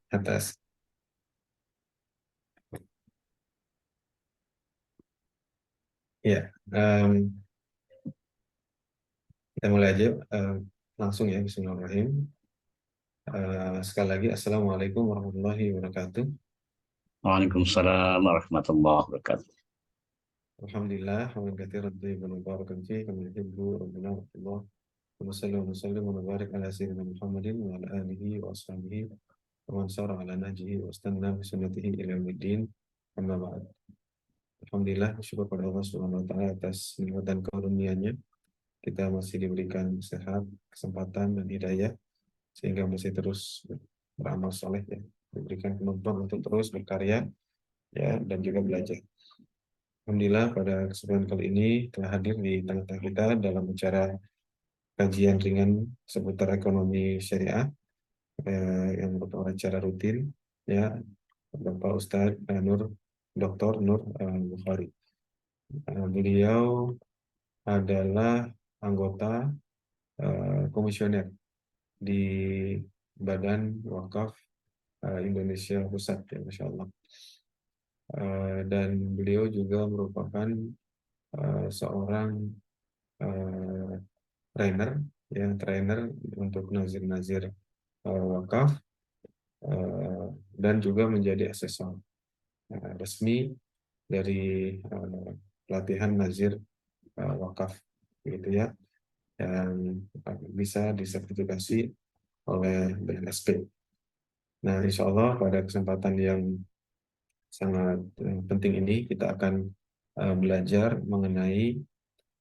atas. Ya, kita mulai aja langsung ya. Bismillahirrahmanirrahim. Sekali lagi, Assalamualaikum warahmatullahi wabarakatuh. Waalaikumsalam warahmatullahi wabarakatuh. Alhamdulillah, wa katsiran thayyiban mubarakan fihi kama yuhibbu rabbuna wa yardah. Wa sallallahu wa sallam wa barik ala sayyidina Muhammadin wa ala alihi wa ashabihi wa man sara ala nahjihi wa istanna bi sunnatihi ila yaumiddin. Amma ba'd. Alhamdulillah, syukur pada Allah Subhanahu wa taala atas nikmat dan karunia-Nya. Kita masih diberikan sehat, kesempatan dan hidayah sehingga masih terus beramal soleh ya, diberikan kemampuan untuk terus berkarya ya dan juga belajar. Alhamdulillah pada kesempatan kali ini telah hadir di tengah-tengah kita dalam acara kajian ringan seputar ekonomi syariah yang merupakan acara rutin ya Bapak Ustadz Nur Dr. Nur Bukhari. Beliau adalah anggota komisioner di Badan Wakaf Indonesia Pusat ya, Masya Allah. Dan beliau juga merupakan seorang uh, trainer, ya trainer untuk nazir-nazir wakaf dan juga menjadi asesor resmi dari pelatihan nazir wakaf, gitu ya, yang bisa disertifikasi oleh BNSP. Nah, insya Allah pada kesempatan yang sangat penting ini kita akan belajar mengenai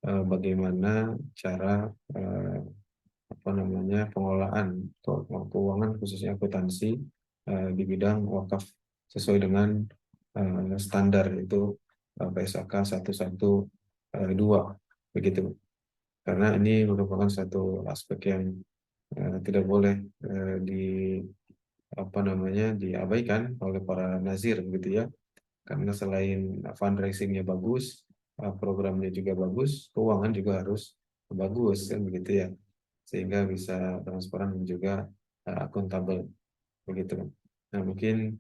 bagaimana cara apa namanya pengelolaan keuangan khususnya akuntansi di bidang wakaf sesuai dengan standar itu PSAK 112 begitu. Karena ini merupakan satu aspek yang tidak boleh di apa namanya diabaikan oleh para nazir gitu ya. Karena selain fundraisingnya bagus, programnya juga bagus, keuangan juga harus bagus kan begitu ya, sehingga bisa transparan dan juga akuntabel begitu. Nah mungkin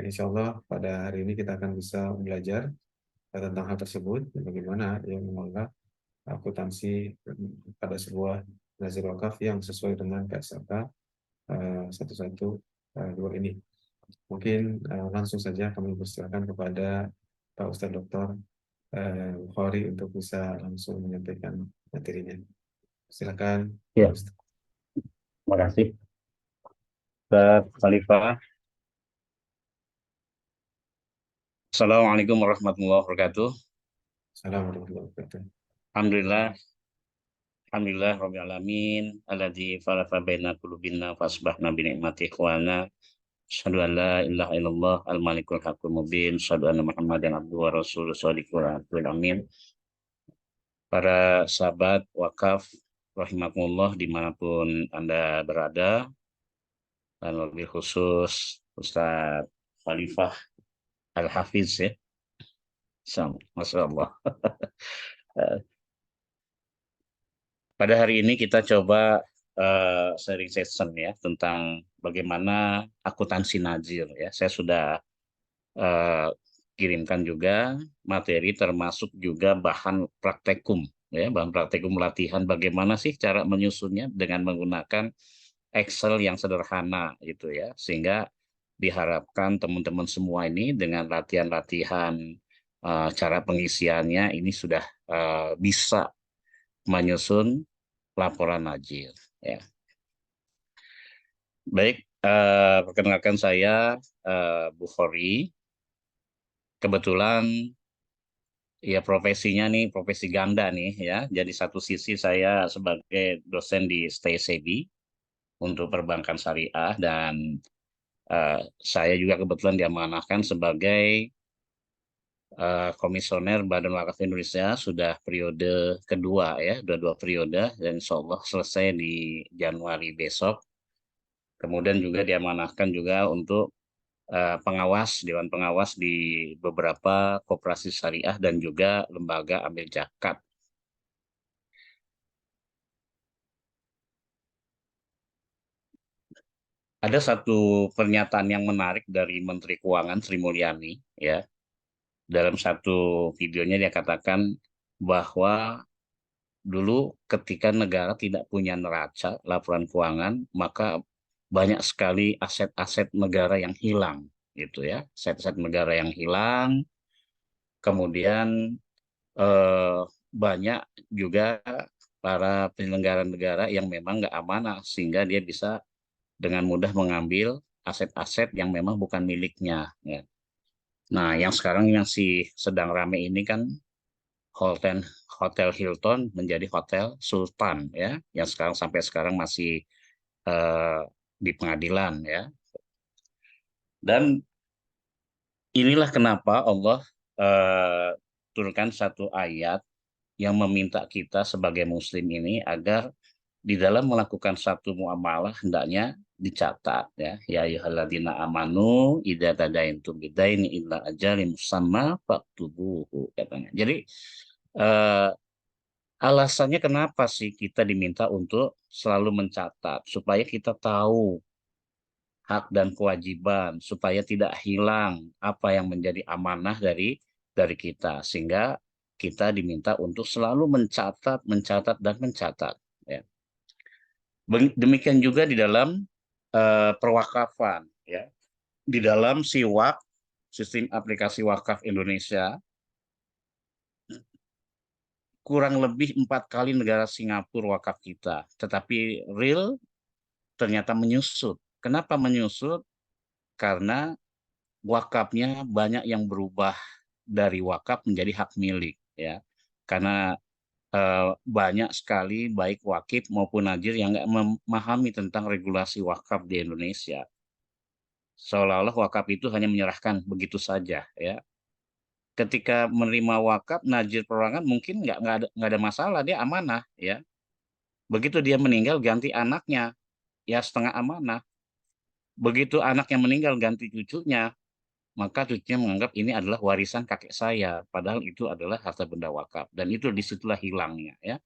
insya Allah pada hari ini kita akan bisa belajar tentang hal tersebut, bagaimana yang mengelola akuntansi pada sebuah nazir wakaf yang sesuai dengan PSAK 112 ini. Mungkin langsung saja kami persilakan kepada Pak Ustadz Dr. Bukhari untuk bisa langsung menyampaikan materinya. Silakan, Pak Ya, Ustadz. terima kasih. Ustaz Khalifah. Assalamualaikum warahmatullahi wabarakatuh. Assalamualaikum warahmatullahi wabarakatuh. Alhamdulillah, alhamdulillah rabbil alamin, alladzi faraqa baina qulubina fasbahna bi ni'mati ikhwana. Asyhadu an la ilaha illallah al-malikul haqqul mubin, asyhadu anna Muhammadan abduhu wa rasuluhu shadiqul amin. Para sahabat wakaf rahimakumullah dimanapun Anda berada, dan lebih khusus Ustaz Khalifah Al-Hafiz ya. Masya Allah. Pada hari ini kita coba sharing session ya tentang bagaimana akuntansi nazir ya. Saya sudah eh, kirimkan juga materi termasuk juga bahan praktekum ya, bahan praktekum latihan bagaimana sih cara menyusunnya dengan menggunakan Excel yang sederhana gitu ya. Sehingga diharapkan teman-teman semua ini dengan latihan-latihan cara pengisiannya ini sudah bisa menyusun laporan najir. Ya. Baik, perkenalkan saya Bukhari. Kebetulan ya profesinya nih profesi ganda nih ya. Jadi satu sisi saya sebagai dosen di STSEBI untuk perbankan syariah dan saya juga kebetulan diamanahkan sebagai komisioner Badan Wakaf Indonesia sudah periode kedua ya, dua periode dan insya Allah selesai di Januari besok. Kemudian juga diamanahkan juga untuk pengawas, Dewan Pengawas di beberapa koperasi syariah dan juga lembaga amil zakat. Ada satu pernyataan yang menarik dari Menteri Keuangan Sri Mulyani, ya. Dalam satu videonya dia katakan bahwa dulu ketika negara tidak punya neraca laporan keuangan, maka banyak sekali aset-aset negara yang hilang, gitu ya. Aset-aset negara yang hilang, kemudian eh, banyak juga para penyelenggara negara yang memang nggak amanah, sehingga dia bisa dengan mudah mengambil aset-aset yang memang bukan miliknya, ya. Nah, yang sekarang yang sedang rame ini kan Hotel Hotel Hilton menjadi Hotel Sultan, ya, yang sampai sekarang masih eh, di pengadilan, ya. Dan inilah kenapa Allah eh, turunkan satu ayat yang meminta kita sebagai muslim ini agar di dalam melakukan satu muamalah hendaknya dicatat, ya ayyuhalladzina amanu idza tadayantum bidaini illa ajalin musamma faktubuhu, katanya. Jadi eh, alasannya kenapa sih kita diminta untuk selalu mencatat, supaya kita tahu hak dan kewajiban, supaya tidak hilang apa yang menjadi amanah dari kita, sehingga kita diminta untuk selalu mencatat, mencatat dan mencatat, ya. Demikian juga di dalam perwakafan, ya. Di dalam SIWAK, Sistem Aplikasi Wakaf Indonesia, kurang lebih 4 kali negara Singapura wakaf kita, tetapi real ternyata menyusut. Kenapa menyusut? Karena wakafnya banyak yang berubah dari wakaf menjadi hak milik, ya. Karena banyak sekali baik wakif maupun najir yang nggak memahami tentang regulasi wakaf di Indonesia. Seolah-olah wakaf itu hanya menyerahkan begitu saja, ya. Ketika menerima wakaf, najir perorangan mungkin nggak ada masalah, dia amanah, ya. Begitu dia meninggal ganti anaknya, ya setengah amanah. Begitu anaknya meninggal ganti cucunya, maka cucunya menganggap ini adalah warisan kakek saya, padahal itu adalah harta benda wakaf, dan itu disitulah hilangnya, ya.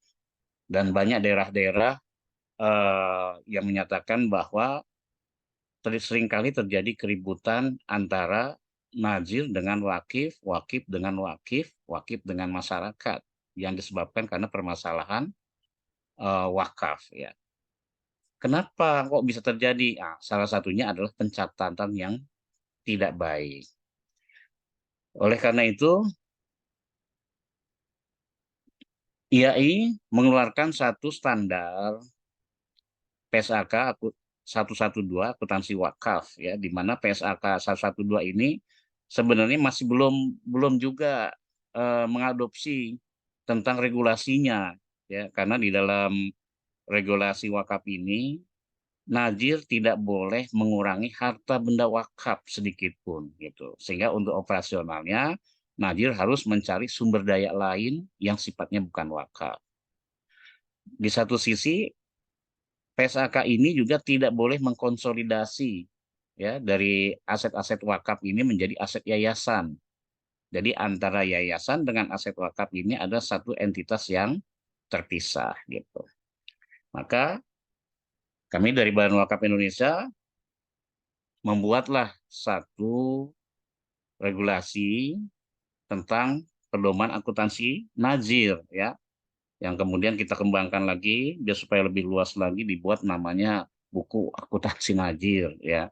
Dan banyak daerah-daerah yang menyatakan bahwa seringkali terjadi keributan antara nazir dengan wakif, wakif dengan wakif, wakif dengan masyarakat, yang disebabkan karena permasalahan wakaf, ya. Kenapa kok bisa terjadi? Nah, salah satunya adalah pencatatan yang tidak baik. Oleh karena itu, IAI mengeluarkan satu standar PSAK 112 akuntansi wakaf, ya, di mana PSAK 112 ini sebenarnya masih belum belum juga mengadopsi tentang regulasinya, ya, karena di dalam regulasi wakaf ini najir tidak boleh mengurangi harta benda wakaf sedikit pun, gitu. Sehingga untuk operasionalnya najir harus mencari sumber daya lain yang sifatnya bukan wakaf. Di satu sisi PSAK ini juga tidak boleh mengkonsolidasi, ya, dari aset-aset wakaf ini menjadi aset yayasan. Jadi antara yayasan dengan aset wakaf ini ada satu entitas yang terpisah, gitu. Maka kami dari Badan Wakaf Indonesia membuatlah satu regulasi tentang pedoman akuntansi nazir, ya, yang kemudian kita kembangkan lagi biar supaya lebih luas lagi, dibuat namanya buku akuntansi nazir, ya.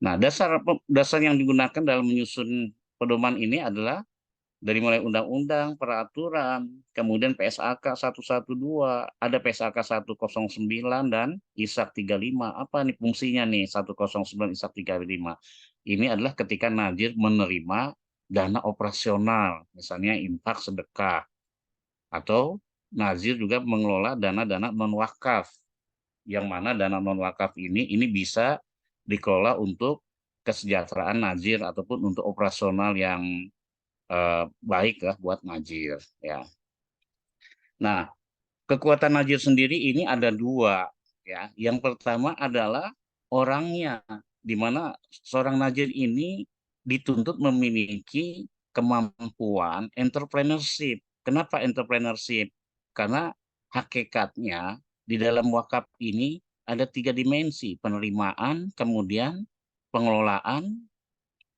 Nah, dasar dasar yang digunakan dalam menyusun pedoman ini adalah dari mulai undang-undang, peraturan, kemudian PSAK 112, ada PSAK 109 dan ISAK 35. Apa nih fungsinya nih 109 ISAK 35? Ini adalah ketika najir menerima dana operasional, misalnya infak sedekah, atau nazir juga mengelola dana-dana non-wakaf, yang mana dana non-wakaf ini bisa dikelola untuk kesejahteraan nazir ataupun untuk operasional yang baik lah buat najir, ya. Nah, kekuatan najir sendiri ini ada dua, ya. Yang pertama adalah orangnya, di mana seorang najir ini dituntut memiliki kemampuan entrepreneurship. Kenapa entrepreneurship? Karena hakikatnya di dalam wakaf ini ada 3 dimensi, penerimaan, kemudian pengelolaan,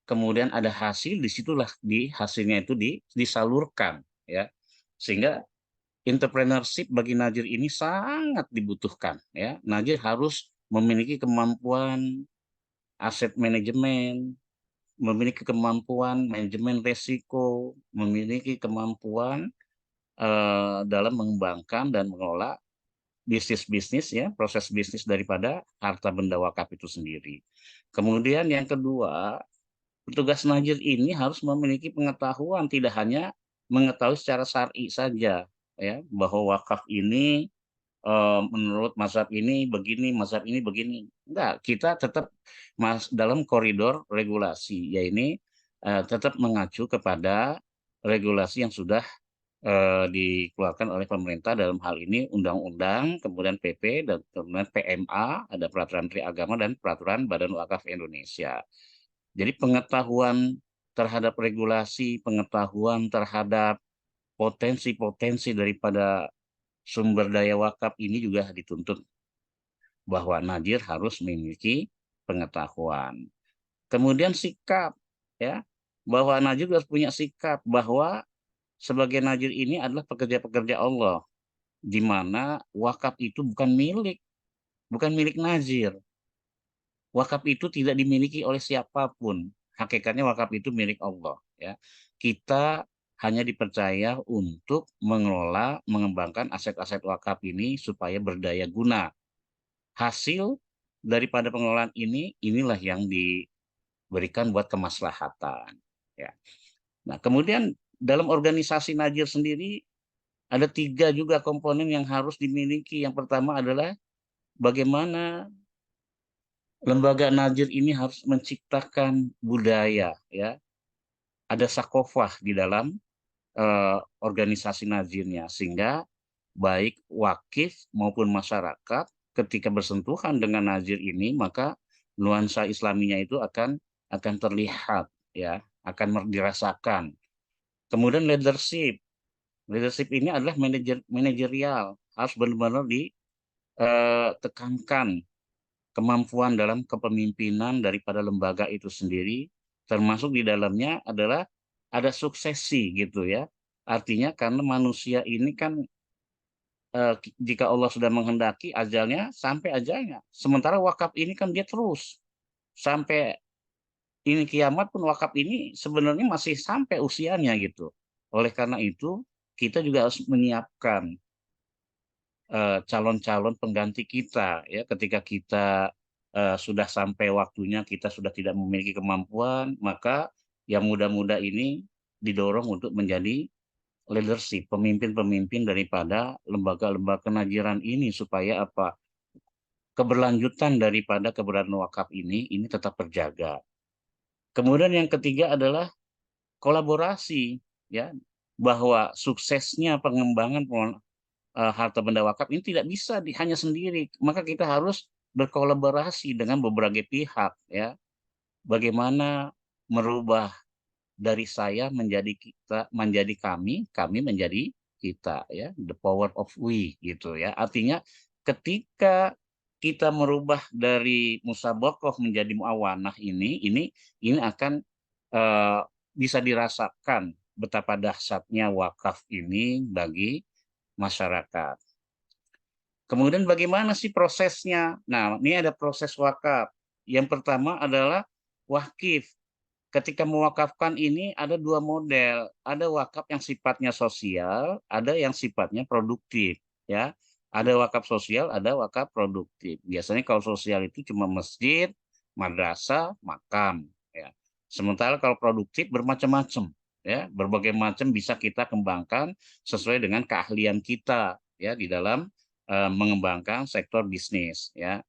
kemudian ada hasil, disitulah di hasilnya itu disalurkan, ya. Sehingga entrepreneurship bagi Najir ini sangat dibutuhkan, ya. Najir harus memiliki kemampuan aset manajemen, memiliki kemampuan manajemen risiko, memiliki kemampuan dalam mengembangkan dan mengelola bisnis-bisnis, ya, proses bisnis daripada harta benda wakaf itu sendiri. Kemudian yang kedua, petugas Najir ini harus memiliki pengetahuan, tidak hanya mengetahui secara syar'i saja, ya, bahwa wakaf ini menurut mazhab ini begini, mazhab ini begini. Enggak, kita tetap dalam koridor regulasi, yaitu tetap mengacu kepada regulasi yang sudah dikeluarkan oleh pemerintah, dalam hal ini undang-undang, kemudian PP, dan kemudian PMA, ada peraturan Menteri Agama dan peraturan Badan Wakaf Indonesia. Jadi pengetahuan terhadap regulasi, pengetahuan terhadap potensi-potensi daripada sumber daya wakaf ini juga dituntut, bahwa Najir harus memiliki pengetahuan. Kemudian sikap, ya, bahwa Najir harus punya sikap bahwa sebagai Najir ini adalah pekerja-pekerja Allah, di mana wakaf itu bukan milik Najir. Wakaf itu tidak dimiliki oleh siapapun. Hakikatnya wakaf itu milik Allah, ya. Kita hanya dipercaya untuk mengelola, mengembangkan aset-aset wakaf ini supaya berdaya guna. Hasil daripada pengelolaan ini, inilah yang diberikan buat kemaslahatan, ya. Nah, kemudian dalam organisasi Najir sendiri ada 3 juga komponen yang harus dimiliki. Yang pertama adalah bagaimana lembaga Najir ini harus menciptakan budaya, ya. Ada sakofah di dalam organisasi Najirnya, sehingga baik wakif maupun masyarakat ketika bersentuhan dengan Najir ini, maka nuansa Islaminya itu akan terlihat, ya, akan dirasakan. Kemudian leadership. Leadership ini adalah manajerial, harus benar-benar ditekankan kemampuan dalam kepemimpinan daripada lembaga itu sendiri, termasuk di dalamnya adalah ada suksesi, gitu, ya. Artinya karena manusia ini kan jika Allah sudah menghendaki ajalnya sampai ajalnya. Sementara wakaf ini kan dia terus sampai ini kiamat pun, wakaf ini sebenarnya masih sampai usianya, gitu. Oleh karena itu kita juga harus menyiapkan calon-calon pengganti kita, ya, ketika kita sudah sampai waktunya, kita sudah tidak memiliki kemampuan, maka yang muda-muda ini didorong untuk menjadi leadership, pemimpin-pemimpin daripada lembaga-lembaga kenajiran ini, supaya apa? Keberlanjutan daripada keberadaan wakaf ini tetap terjaga. Kemudian yang ketiga adalah kolaborasi, ya, bahwa suksesnya pengembangan harta benda wakaf ini tidak bisa hanya sendiri, maka kita harus berkolaborasi dengan berbagai pihak, ya. Bagaimana merubah dari saya menjadi kita, menjadi kami, kami menjadi kita, ya. The power of we, gitu, ya. Artinya ketika kita merubah dari musabakoh menjadi muawanah ini akan bisa dirasakan betapa dahsyatnya wakaf ini bagi masyarakat. Kemudian bagaimana sih prosesnya? Nah, ini ada proses wakaf. Yang pertama adalah wakif. Ketika mewakafkan ini ada 2 model. Ada wakaf yang sifatnya sosial, ada yang sifatnya produktif, ya. Ada wakaf sosial, ada wakaf produktif. Biasanya kalau sosial itu cuma masjid, madrasah, makam, ya. Sementara kalau produktif bermacam-macam, ya. Berbagai macam bisa kita kembangkan sesuai dengan keahlian kita, ya, di dalam mengembangkan sektor bisnis, ya.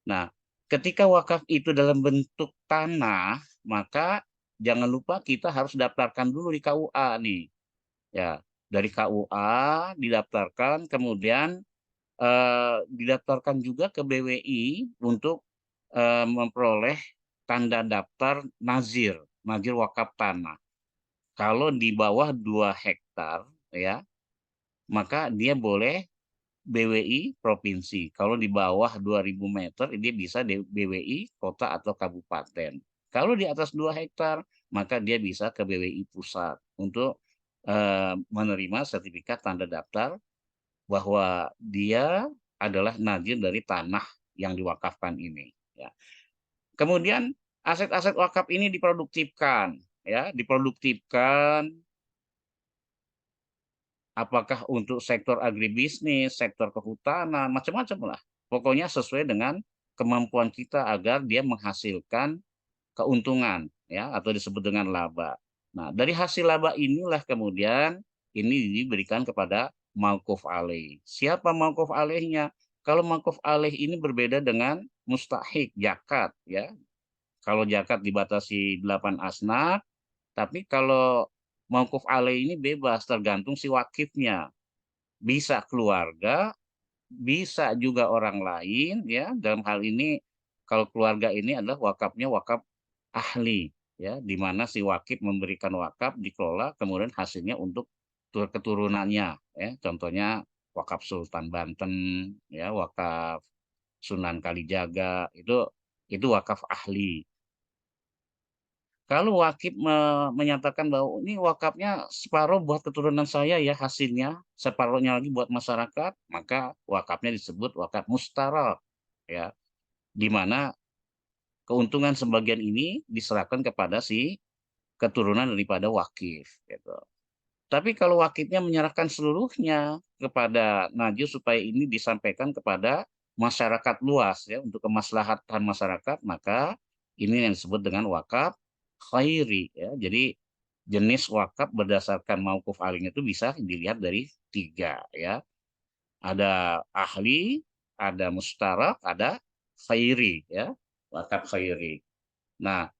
Nah, ketika wakaf itu dalam bentuk tanah, maka jangan lupa kita harus daftarkan dulu di KUA nih. Ya, dari KUA didaftarkan, kemudian didaftarkan juga ke BWI untuk memperoleh tanda daftar Nazir, Nazir wakaf tanah. Kalau di bawah 2 hektar, ya, maka dia boleh BWI provinsi. Kalau di bawah 2000 meter, dia bisa BWI kota atau kabupaten. Kalau di atas 2 hektar, maka dia bisa ke BWI pusat untuk menerima sertifikat tanda daftar bahwa dia adalah nazir dari tanah yang diwakafkan ini. Ya. Kemudian aset-aset wakaf ini diproduktifkan, ya, diproduktifkan apakah untuk sektor agribisnis, sektor kehutanan, macam-macam lah. Pokoknya sesuai dengan kemampuan kita agar dia menghasilkan keuntungan, ya, atau disebut dengan laba. Nah, dari hasil laba inilah kemudian ini diberikan kepada mauquf alaih. Siapa mauquf alaihnya? Kalau mauquf alaih ini berbeda dengan mustahik, zakat, ya. Kalau zakat dibatasi 8 asnaf, tapi kalau mauquf alaih ini bebas, tergantung si wakifnya. Bisa keluarga, bisa juga orang lain, ya. Dalam hal ini kalau keluarga ini adalah wakafnya wakaf ahli, ya, di mana si wakif memberikan wakaf dikelola kemudian hasilnya untuk keturunannya, ya. Contohnya wakaf Sultan Banten, ya, wakaf Sunan Kalijaga, itu wakaf ahli. Kalau wakif menyatakan bahwa ini wakafnya separuh buat keturunan saya ya hasilnya, separuhnya lagi buat masyarakat, maka wakafnya disebut wakaf mustarak, ya, di mana keuntungan sebagian ini diserahkan kepada si keturunan daripada wakif, gitu. Tapi kalau wakifnya menyerahkan seluruhnya kepada najis supaya ini disampaikan kepada masyarakat luas, ya, untuk kemaslahatan masyarakat, maka ini yang disebut dengan wakaf khairi, ya. Jadi jenis wakaf berdasarkan mauquf aling itu bisa dilihat dari 3, ya. Ada ahli, ada mustarak, ada khairi, ya. Wakaf khairi. Nah,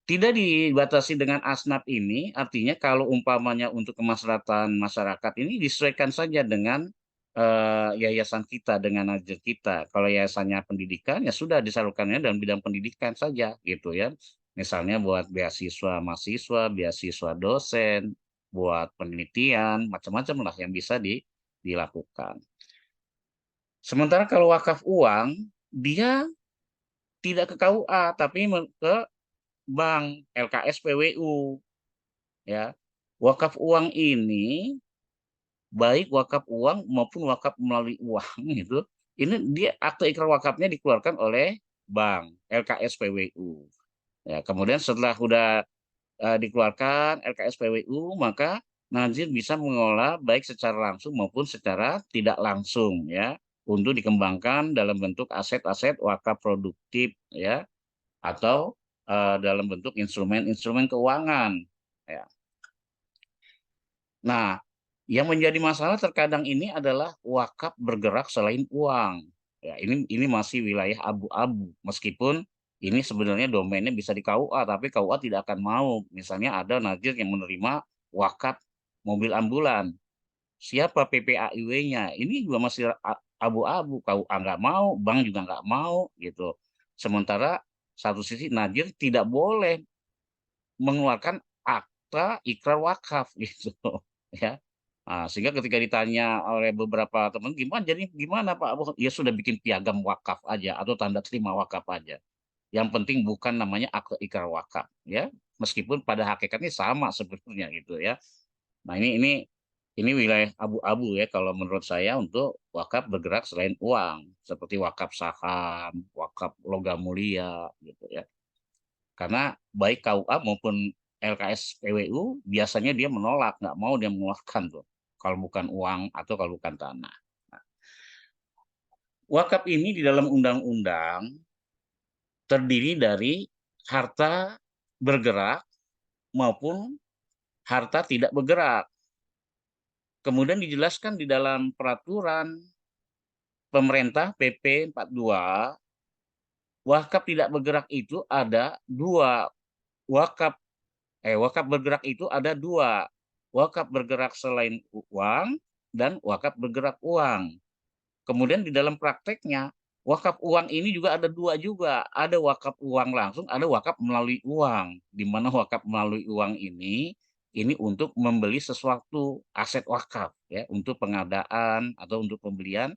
tidak dibatasi dengan asnaf ini, artinya kalau umpamanya untuk kemaslahatan masyarakat ini disesuaikan saja dengan yayasan kita, dengan nazir kita. Kalau yayasannya pendidikan, ya sudah disalurkannya dalam bidang pendidikan saja, gitu ya. Misalnya buat beasiswa mahasiswa, beasiswa dosen, buat penelitian, macam-macam lah yang bisa dilakukan. Sementara kalau wakaf uang, dia tidak ke KUA, tapi ke bank, LKS PWU, ya. Wakaf uang ini baik wakaf uang maupun wakaf melalui uang itu, ini dia akte ikrar wakafnya dikeluarkan oleh bank, LKS PWU. Ya, kemudian setelah sudah dikeluarkan LKS PWU, maka nazir bisa mengelola baik secara langsung maupun secara tidak langsung, ya, untuk dikembangkan dalam bentuk aset-aset wakaf produktif, ya, atau dalam bentuk instrumen-instrumen keuangan, ya. Nah, yang menjadi masalah terkadang ini adalah wakaf bergerak selain uang. Ya, ini masih wilayah abu-abu, meskipun ini sebenarnya domainnya bisa di KUA, tapi KUA tidak akan mau. Misalnya ada nazir yang menerima wakaf mobil ambulan. Siapa PPAIW-nya? Ini juga masih abu-abu. KUA nggak mau, bank juga nggak mau, gitu. Sementara satu sisi nazir tidak boleh mengeluarkan akta ikrar wakaf, gitu, ya. Nah, sehingga ketika ditanya oleh beberapa teman, gimana jadi gimana Pak? Ya sudah bikin piagam wakaf aja atau tanda terima wakaf aja. Yang penting bukan namanya akte ikrar wakaf, ya. Meskipun pada hakikatnya sama sebetulnya, gitu ya. Nah, ini wilayah abu-abu ya kalau menurut saya untuk wakaf bergerak selain uang, seperti wakaf saham, wakaf logam mulia, gitu ya. Karena baik KUA maupun LKS PWU biasanya dia menolak, nggak mau dia mengeluarkan tuh kalau bukan uang atau kalau bukan tanah. Nah, wakaf ini di dalam undang-undang terdiri dari harta bergerak maupun harta tidak bergerak. Kemudian dijelaskan di dalam peraturan pemerintah PP 42, wakaf tidak bergerak itu ada 2. Wakaf wakaf bergerak itu ada 2. Wakaf bergerak selain uang dan wakaf bergerak uang. Kemudian di dalam prakteknya, wakaf uang ini juga ada 2 juga. Ada wakaf uang langsung, ada wakaf melalui uang. Di mana wakaf melalui uang ini ini untuk membeli sesuatu aset wakaf ya, untuk pengadaan atau untuk pembelian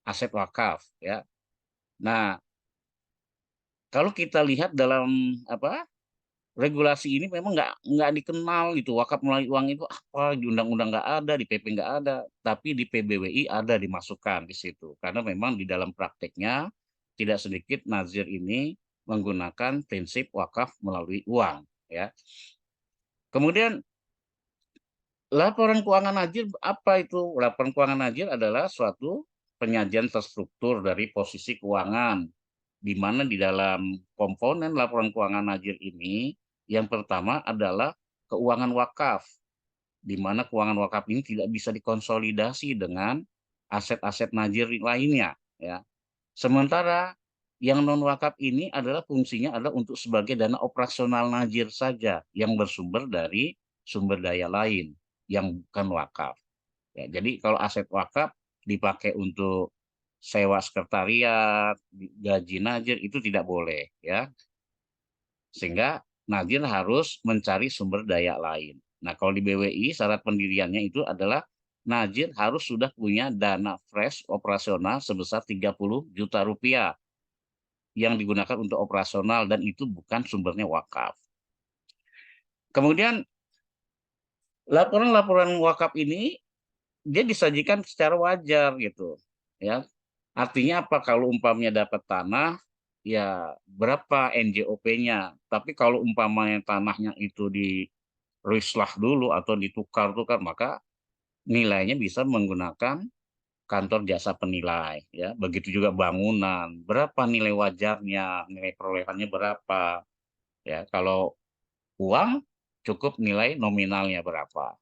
aset wakaf ya. Nah, kalau kita lihat dalam apa regulasi ini memang nggak dikenal gitu, wakaf melalui uang itu apa, di undang-undang nggak ada, di PP nggak ada, tapi di PBWI ada dimasukkan di situ. Karena memang di dalam prakteknya tidak sedikit nazir ini menggunakan prinsip wakaf melalui uang ya. Kemudian laporan keuangan najir apa itu? Laporan keuangan najir adalah suatu penyajian terstruktur dari posisi keuangan, di mana di dalam komponen laporan keuangan najir ini, yang pertama adalah keuangan wakaf, di mana keuangan wakaf ini tidak bisa dikonsolidasi dengan aset-aset najir lainnya. Ya. Sementara yang non wakaf ini adalah fungsinya adalah untuk sebagai dana operasional najir saja yang bersumber dari sumber daya lain yang bukan wakaf. Ya, jadi kalau aset wakaf dipakai untuk sewa sekretariat, gaji najir itu tidak boleh ya. Sehingga najir harus mencari sumber daya lain. Nah, kalau di BWI syarat pendiriannya itu adalah najir harus sudah punya dana fresh operasional sebesar 30 juta rupiah yang digunakan untuk operasional dan itu bukan sumbernya wakaf. Kemudian laporan-laporan wakaf ini dia disajikan secara wajar gitu ya. Artinya apa? Kalau umpamanya dapat tanah ya berapa NJOP-nya. Tapi kalau umpamanya tanahnya itu di rislah dulu atau ditukar-tukar maka nilainya bisa menggunakan kantor jasa penilai ya. Begitu juga bangunan, berapa nilai wajarnya, nilai perolehannya berapa ya. Kalau uang cukup nilai nominalnya berapa.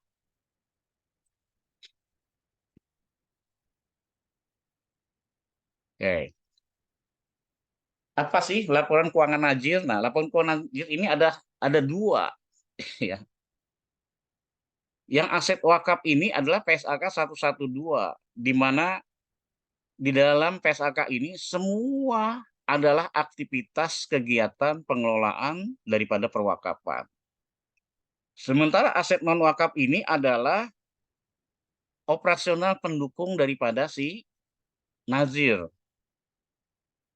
Oke. Apa sih laporan keuangan najir? Nah, laporan keuangan najir ini ada dua ya. Yang aset wakaf ini adalah PSAK 112 di mana di dalam PSAK ini semua adalah aktivitas kegiatan pengelolaan daripada perwakafan. Sementara aset non wakaf ini adalah operasional pendukung daripada si nazir.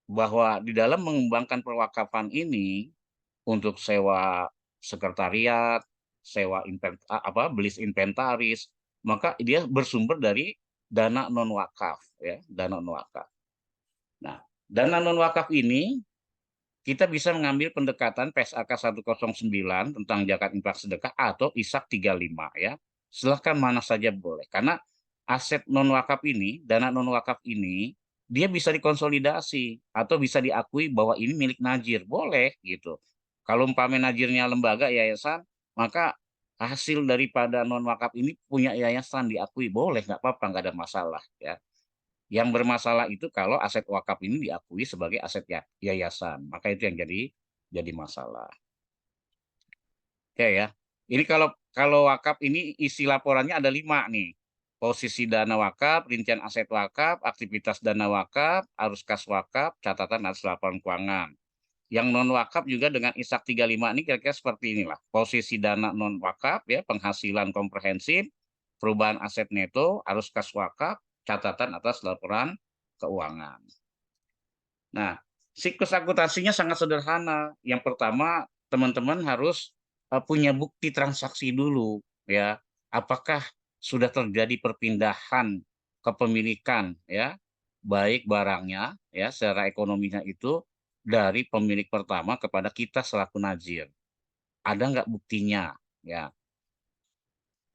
Bahwa di dalam mengembangkan perwakafan ini untuk sewa sekretariat, sewa beli inventaris, maka dia bersumber dari dana non wakaf ya, dana non wakaf. Nah, dana non wakaf ini kita bisa mengambil pendekatan PSAK 109 tentang zakat infak sedekah atau ISAK 35 ya. Silahkan mana saja boleh. Karena aset non wakaf ini, dana non wakaf ini dia bisa dikonsolidasi atau bisa diakui bahwa ini milik najir, boleh gitu. Kalau umpamanya najirnya lembaga yayasan, maka hasil daripada non wakaf ini punya yayasan diakui, boleh nggak apa-apa, nggak ada masalah ya. Yang bermasalah itu kalau aset wakaf ini diakui sebagai aset yayasan, maka itu yang jadi masalah. Oke ya. Ini kalau wakaf ini isi laporannya ada 5 nih. Posisi dana wakaf, rincian aset wakaf, aktivitas dana wakaf, arus kas wakaf, catatan arus laporan keuangan. Yang non wakaf juga dengan ISAK 35 ini kira-kira seperti inilah. Posisi dana non wakaf ya, penghasilan komprehensif, perubahan aset neto, arus kas wakaf, catatan atas laporan keuangan. Nah, siklus akuntansinya sangat sederhana. Yang pertama, teman-teman harus punya bukti transaksi dulu ya. Apakah sudah terjadi perpindahan kepemilikan ya, baik barangnya ya secara ekonominya itu dari pemilik pertama kepada kita selaku najir. Ada nggak buktinya ya.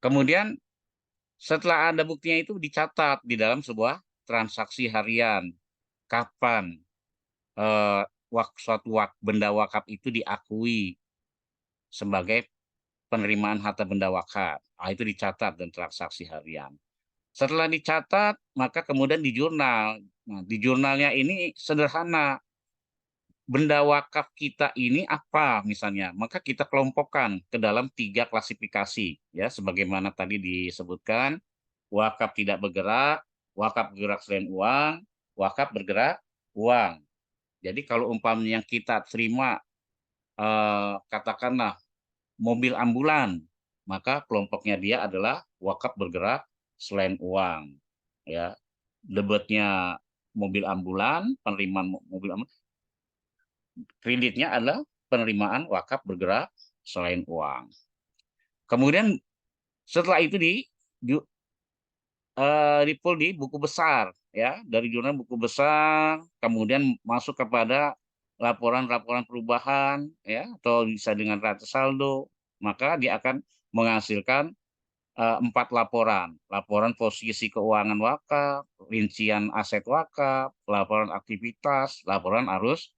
Kemudian setelah ada buktinya itu dicatat di dalam sebuah transaksi harian. Kapan suatu benda wakaf itu diakui sebagai penerimaan harta benda wakaf. Nah, itu dicatat dan transaksi harian. Setelah dicatat, maka kemudian di jurnal. Nah, di jurnalnya ini sederhana. Benda wakaf kita ini apa misalnya? Maka kita kelompokkan ke dalam 3 klasifikasi. Ya, sebagaimana tadi disebutkan, wakaf tidak bergerak, wakaf bergerak selain uang, wakaf bergerak uang. Jadi kalau umpamanya yang kita terima katakanlah mobil ambulan, maka kelompoknya dia adalah wakaf bergerak selain uang. Ya, debetnya mobil ambulan, penerimaan mobil ambulan, kreditnya adalah penerimaan wakaf bergerak selain uang. Kemudian setelah itu di pull di buku besar, ya, dari jurnal buku besar, kemudian masuk kepada laporan-laporan perubahan, ya, atau bisa dengan raca saldo, maka dia akan menghasilkan 4 laporan. Laporan posisi keuangan wakaf, rincian aset wakaf, laporan aktivitas, laporan arus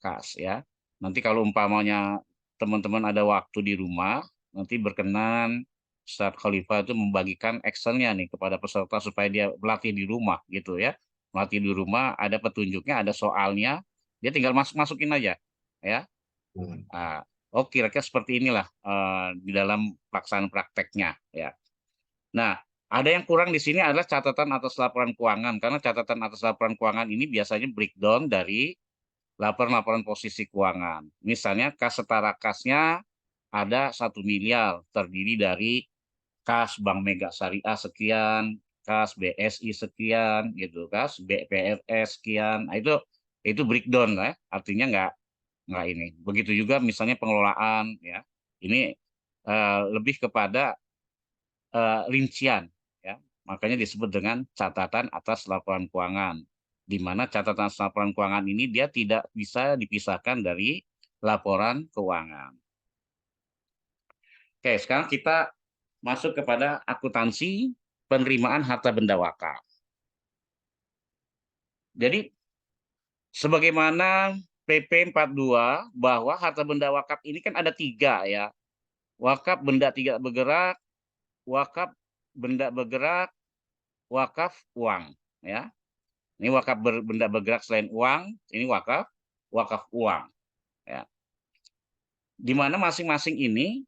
kas, ya. Nanti kalau umpamanya teman-teman ada waktu di rumah, nanti berkenan Ustadz Khalifah itu membagikan Excel-nya nih kepada peserta supaya dia melatih di rumah gitu ya. Melatih di rumah, ada petunjuknya, ada soalnya, dia tinggal masukin aja, ya. Hmm. Nah, oh kira-kira seperti inilah di dalam pelaksanaan prakteknya, ya. Nah, ada yang kurang di sini adalah catatan atas laporan keuangan, karena catatan atas laporan keuangan ini biasanya breakdown dari laporan-laporan posisi keuangan. Misalnya kas setara kasnya ada 1 miliar, terdiri dari kas Bank Mega Syariah sekian, kas BSI sekian, gitu, kas BPRS sekian. Nah, itu breakdown ya, artinya nggak ini. Begitu juga misalnya pengelolaan, ya. Ini lebih kepada rincian, ya. Makanya disebut dengan catatan atas laporan keuangan, di mana catatan atas laporan keuangan ini dia tidak bisa dipisahkan dari laporan keuangan. Oke, sekarang kita masuk kepada akuntansi penerimaan harta benda wakaf. Jadi sebagaimana PP 42 bahwa harta benda wakaf ini kan ada 3 ya. Wakaf benda tidak bergerak, wakaf benda bergerak, wakaf uang, ya. Ini wakaf benda bergerak selain uang, ini wakaf uang, ya. Di mana masing-masing ini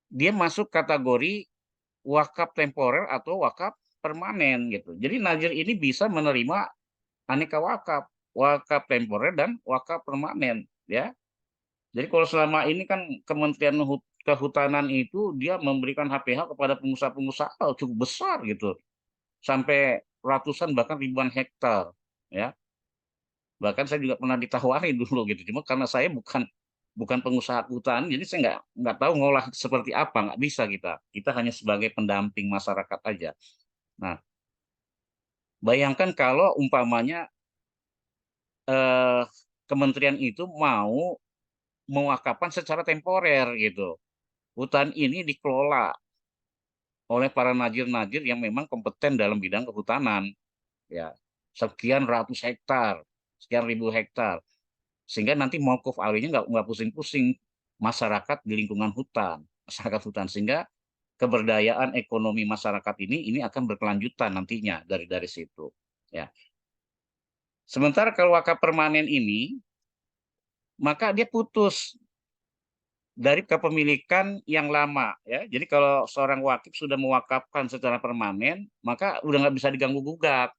dia masuk kategori wakaf temporer atau wakaf permanen gitu. Jadi nazir ini bisa menerima aneka wakaf, wakaf temporer dan wakaf permanen, ya. Jadi kalau selama ini kan Kementerian Kehutanan itu dia memberikan HPH kepada pengusaha-pengusaha cukup besar gitu, sampai ratusan bahkan ribuan hektar, ya. Bahkan saya juga pernah ditawari dulu gitu, cuma karena saya bukan pengusaha hutan, jadi saya nggak tahu ngolah seperti apa, nggak bisa kita hanya sebagai pendamping masyarakat aja. Nah, bayangkan kalau umpamanya eh, kementerian itu mau mewakafkan secara temporer gitu, hutan ini dikelola oleh para najir-najir yang memang kompeten dalam bidang kehutanan, ya, sekian ratus hektar, sekian ribu hektar, sehingga nanti mauquf alihnya nggak pusing-pusing masyarakat di lingkungan hutan, masyarakat hutan, sehingga keberdayaan ekonomi masyarakat ini akan berkelanjutan nantinya dari situ, ya. Sementara kalau wakaf permanen ini, maka dia putus dari kepemilikan yang lama, ya. Jadi kalau seorang wakif sudah mewakafkan secara permanen, maka udah nggak bisa diganggu gugat,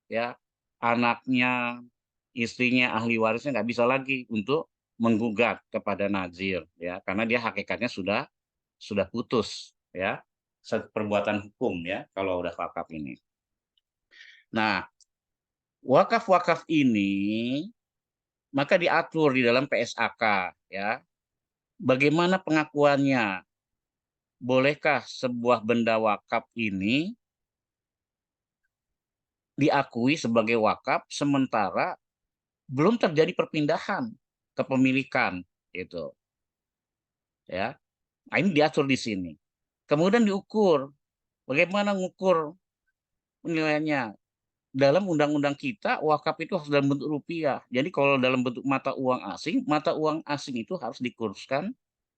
ya. Anaknya, istrinya, ahli warisnya nggak bisa lagi untuk menggugat kepada nazir, ya, karena dia hakikatnya sudah putus, ya, perbuatan hukum, ya, kalau udah wakaf ini. Nah, wakaf-wakaf ini maka diatur di dalam PSAK, ya. Bagaimana pengakuannya? Bolehkah sebuah benda wakaf ini diakui sebagai wakaf sementara belum terjadi perpindahan kepemilikan, gitu, ya. Nah, ini diatur di sini. Kemudian diukur. Bagaimana mengukur penilaiannya? Dalam undang-undang kita, wakaf itu harus dalam bentuk rupiah. Jadi kalau dalam bentuk mata uang asing itu harus dikurskan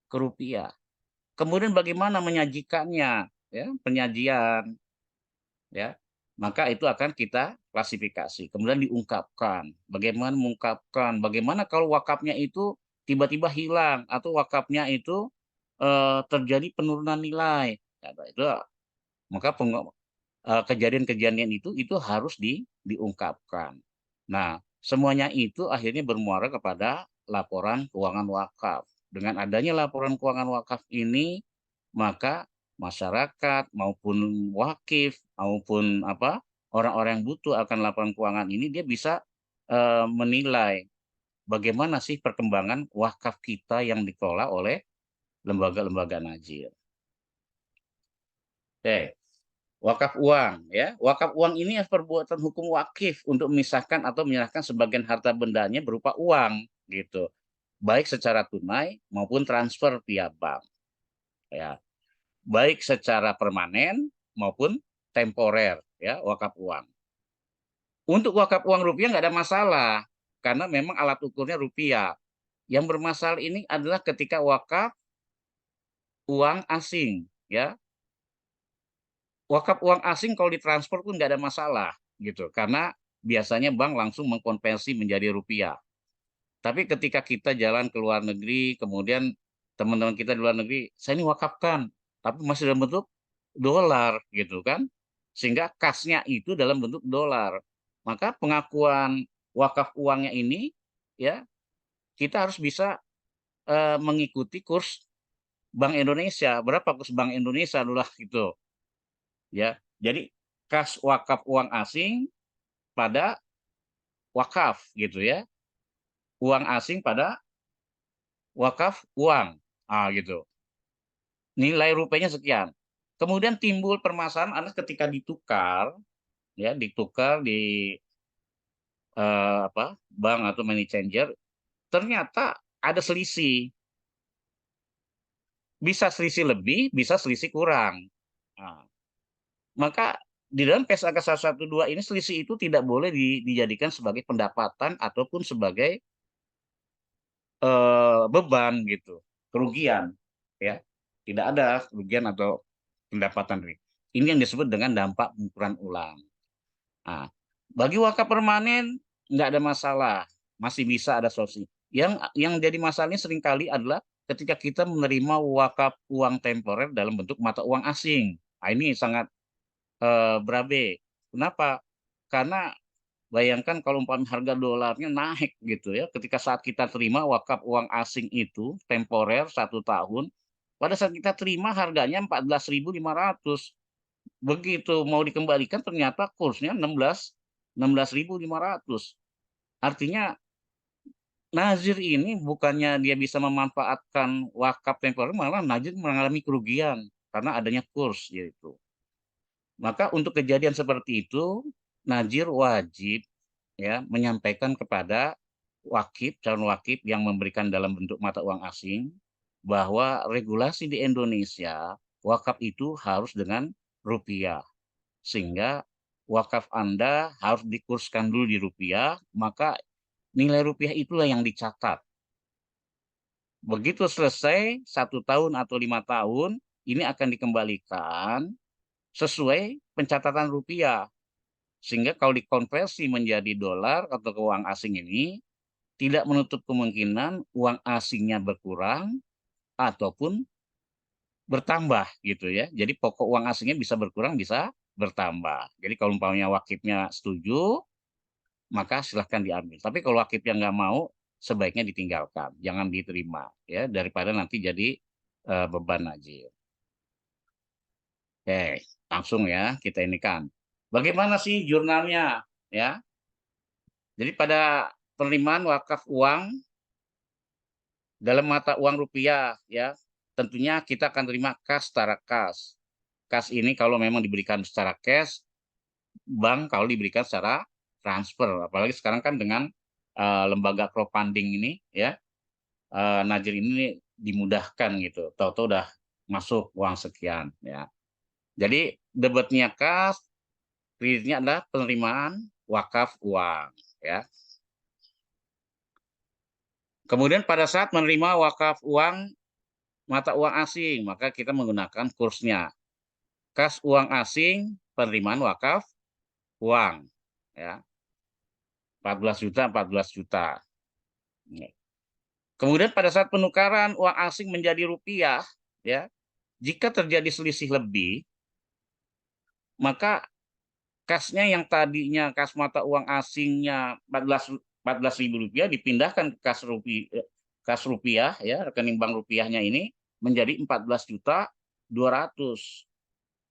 ke rupiah. Kemudian bagaimana menyajikannya, ya, penyajian, ya. Maka itu akan kita klasifikasi. Kemudian diungkapkan. Bagaimana mengungkapkan? Bagaimana kalau wakafnya itu tiba-tiba hilang atau wakafnya itu terjadi penurunan nilai? Ya, itu maka kejadian-kejadian itu harus diungkapkan. Nah, semuanya itu akhirnya bermuara kepada laporan keuangan wakaf. Dengan adanya laporan keuangan wakaf ini, maka masyarakat maupun wakif maupun orang-orang yang butuh akan laporan keuangan ini dia bisa menilai bagaimana sih perkembangan wakaf kita yang dikelola oleh lembaga-lembaga najir. Oke, wakaf uang ya. Wakaf uang ini perbuatan hukum wakif untuk memisahkan atau menyerahkan sebagian harta bendanya berupa uang gitu. Baik secara tunai maupun transfer via bank. Ya. Baik secara permanen maupun temporer ya, wakaf uang. Untuk wakaf uang rupiah nggak ada masalah karena memang alat ukurnya rupiah. Yang bermasalah ini adalah ketika wakaf uang asing ya. Wakaf uang asing kalau ditransfer pun nggak ada masalah gitu karena biasanya bank langsung mengkonversi menjadi rupiah. Tapi ketika kita jalan ke luar negeri, kemudian teman-teman kita di luar negeri, saya ini wakafkan, tapi masih dalam bentuk dolar gitu kan, sehingga kasnya itu dalam bentuk dolar. Maka pengakuan wakaf uangnya ini ya kita harus bisa mengikuti kurs Bank Indonesia. Berapa kurs Bank Indonesia dulu gitu ya. Jadi kas wakaf uang asing pada wakaf gitu ya. Uang asing pada wakaf uang. Gitu. Nilai rupiahnya sekian. Kemudian timbul permasalahan adalah ketika ditukar ya, ditukar di bank atau money changer, ternyata ada selisih. Bisa selisih lebih, bisa selisih kurang. Nah, maka di dalam PSAK 112 ini selisih itu tidak boleh dijadikan sebagai pendapatan ataupun sebagai beban gitu, kerugian ya. Tidak ada kerugian atau pendapatan. Ini yang disebut dengan dampak pengukuran ulang. Nah, bagi wakaf permanen nggak ada masalah, masih bisa ada solusi. Yang jadi masalahnya seringkali adalah ketika kita menerima wakaf uang temporer dalam bentuk mata uang asing. Nah, ini sangat berabe. Kenapa? Karena bayangkan kalau umpamanya harga dolarnya naik gitu ya, ketika saat kita terima wakaf uang asing itu temporer 1 tahun, pada saat kita terima harganya 14.500. Begitu mau dikembalikan ternyata kursnya 16.500. Artinya nazir ini bukannya dia bisa memanfaatkan wakaf temporer, malah nazir mengalami kerugian karena adanya kurs yaitu. Maka untuk kejadian seperti itu, nazir wajib ya menyampaikan kepada wakif, calon wakif yang memberikan dalam bentuk mata uang asing bahwa regulasi di Indonesia wakaf itu harus dengan rupiah. Sehingga wakaf Anda harus dikurskan dulu di rupiah, maka nilai rupiah itulah yang dicatat. Begitu selesai 1 tahun atau 5 tahun, ini akan dikembalikan sesuai pencatatan rupiah. Sehingga kalau dikonversi menjadi dolar atau ke uang asing ini, tidak menutup kemungkinan uang asingnya berkurang ataupun bertambah gitu ya. Jadi pokok uang asingnya bisa berkurang, bisa bertambah. Jadi kalau umpamanya wakifnya setuju, maka silahkan diambil. Tapi kalau wakifnya nggak mau, sebaiknya ditinggalkan, jangan diterima ya daripada nanti jadi beban najir. Oke, langsung ya kita ini kan. Bagaimana sih jurnalnya ya? Jadi pada penerimaan wakaf uang dalam mata uang rupiah ya, tentunya kita akan terima kas secara kas. Kas ini kalau memang diberikan secara cash, bank kalau diberikan secara transfer. Apalagi sekarang kan dengan lembaga crowdfunding ini ya, Najir ini dimudahkan gitu. Tahu-tahu udah masuk uang sekian ya. Jadi debitnya kas, kreditnya adalah penerimaan wakaf uang ya. Kemudian pada saat menerima wakaf uang mata uang asing, maka kita menggunakan kursnya. Kas uang asing, penerimaan wakaf uang ya. 14 juta, 14 juta. Kemudian pada saat penukaran uang asing menjadi rupiah, ya, jika terjadi selisih lebih, maka kasnya yang tadinya kas mata uang asingnya 14.000 rupiah dipindahkan ke kas rupiah, kas rupiah ya, rekening bank rupiahnya ini menjadi 14.200.000.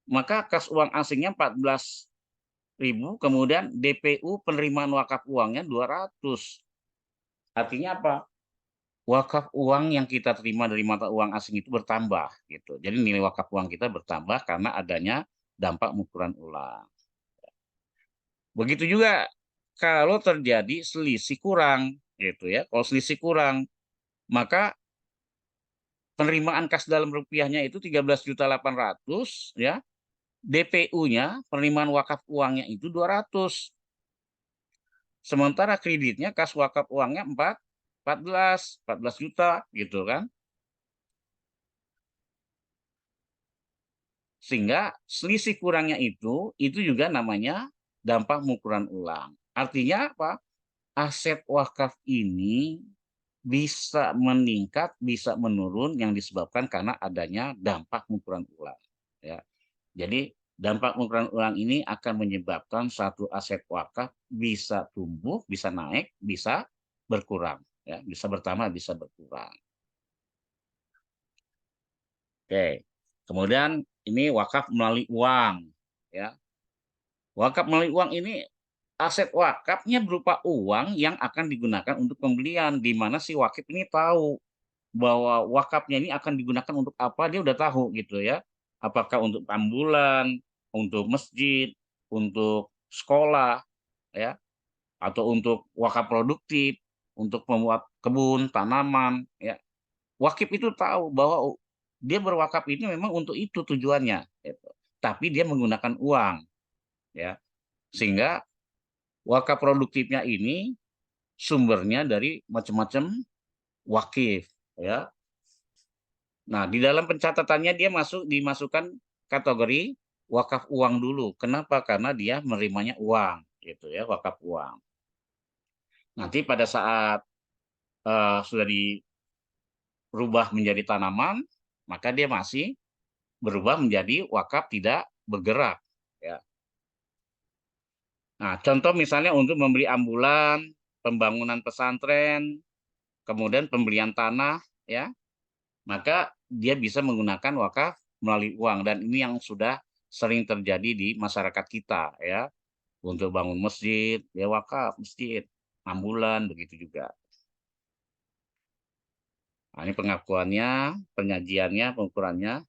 Maka kas uang asingnya 14.000, kemudian DPU penerimaan wakaf uangnya 200. Artinya apa? Wakaf uang yang kita terima dari mata uang asing itu bertambah gitu. Jadi nilai wakaf uang kita bertambah karena adanya dampak pengukuran ulang. Begitu juga kalau terjadi selisih kurang gitu ya. Kalau selisih kurang, maka penerimaan kas dalam rupiahnya itu 13.800.000 ya. DPU-nya penerimaan wakaf uangnya itu 200. Sementara kreditnya kas wakaf uangnya 14 juta gitu kan. Sehingga selisih kurangnya itu juga namanya dampak pengukuran ulang. Artinya apa? Aset wakaf ini bisa meningkat, bisa menurun yang disebabkan karena adanya dampak pengukuran ulang. Ya. Jadi dampak pengukuran ulang ini akan menyebabkan satu aset wakaf bisa tumbuh, bisa naik, bisa berkurang. Ya. Bisa bertambah, bisa berkurang. Oke. Kemudian ini wakaf melalui uang. Ya. Wakaf melalui uang ini aset wakafnya berupa uang yang akan digunakan untuk pembelian, di mana si wakif ini tahu bahwa wakafnya ini akan digunakan untuk apa, dia udah tahu gitu ya. Apakah untuk ambulan, untuk masjid, untuk sekolah, ya, atau untuk wakaf produktif, untuk membuat kebun, tanaman, ya. Wakif itu tahu bahwa dia berwakaf ini memang untuk itu tujuannya, gitu. Tapi dia menggunakan uang, ya. Sehingga wakaf produktifnya ini sumbernya dari macam-macam wakif, ya. Nah, di dalam pencatatannya dia dimasukkan kategori wakaf uang dulu. Kenapa? Karena dia menerimanya uang, gitu ya, wakaf uang. Nanti pada saat sudah dirubah menjadi tanaman, maka dia masih berubah menjadi wakaf tidak bergerak, ya. Nah, contoh misalnya untuk membeli ambulan, pembangunan pesantren, kemudian pembelian tanah, ya, maka dia bisa menggunakan wakaf melalui uang, dan ini yang sudah sering terjadi di masyarakat kita ya. Untuk bangun masjid ya wakaf masjid, ambulan begitu juga. Nah, ini pengakuannya, penyajiannya, pengukurannya.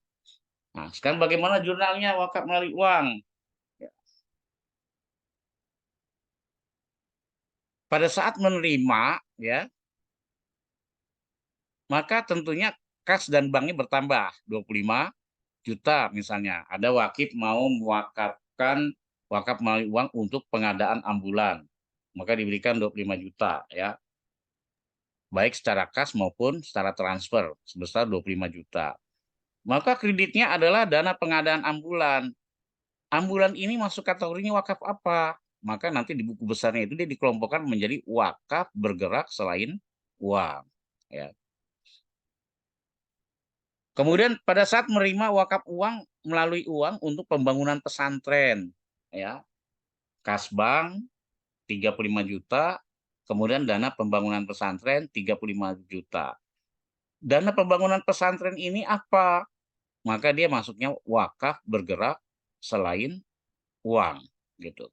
Nah, sekarang bagaimana jurnalnya wakaf melalui uang? Ya. Pada saat menerima ya, maka tentunya kas dan banknya bertambah 25 juta misalnya. Ada wakif mau mewakafkan wakaf melalui uang untuk pengadaan ambulan. Maka diberikan 25 juta ya. Baik secara kas maupun secara transfer sebesar 25 juta. Maka kreditnya adalah dana pengadaan ambulan. Ambulan ini masuk kategorinya wakaf apa? Maka nanti di buku besarnya itu dia dikelompokkan menjadi wakaf bergerak selain uang. Ya. Kemudian pada saat menerima wakaf uang melalui uang untuk pembangunan pesantren, ya, kas bank 35 juta, kemudian dana pembangunan pesantren 35 juta. Dana pembangunan pesantren ini apa? Maka dia masuknya wakaf bergerak selain uang, gitu.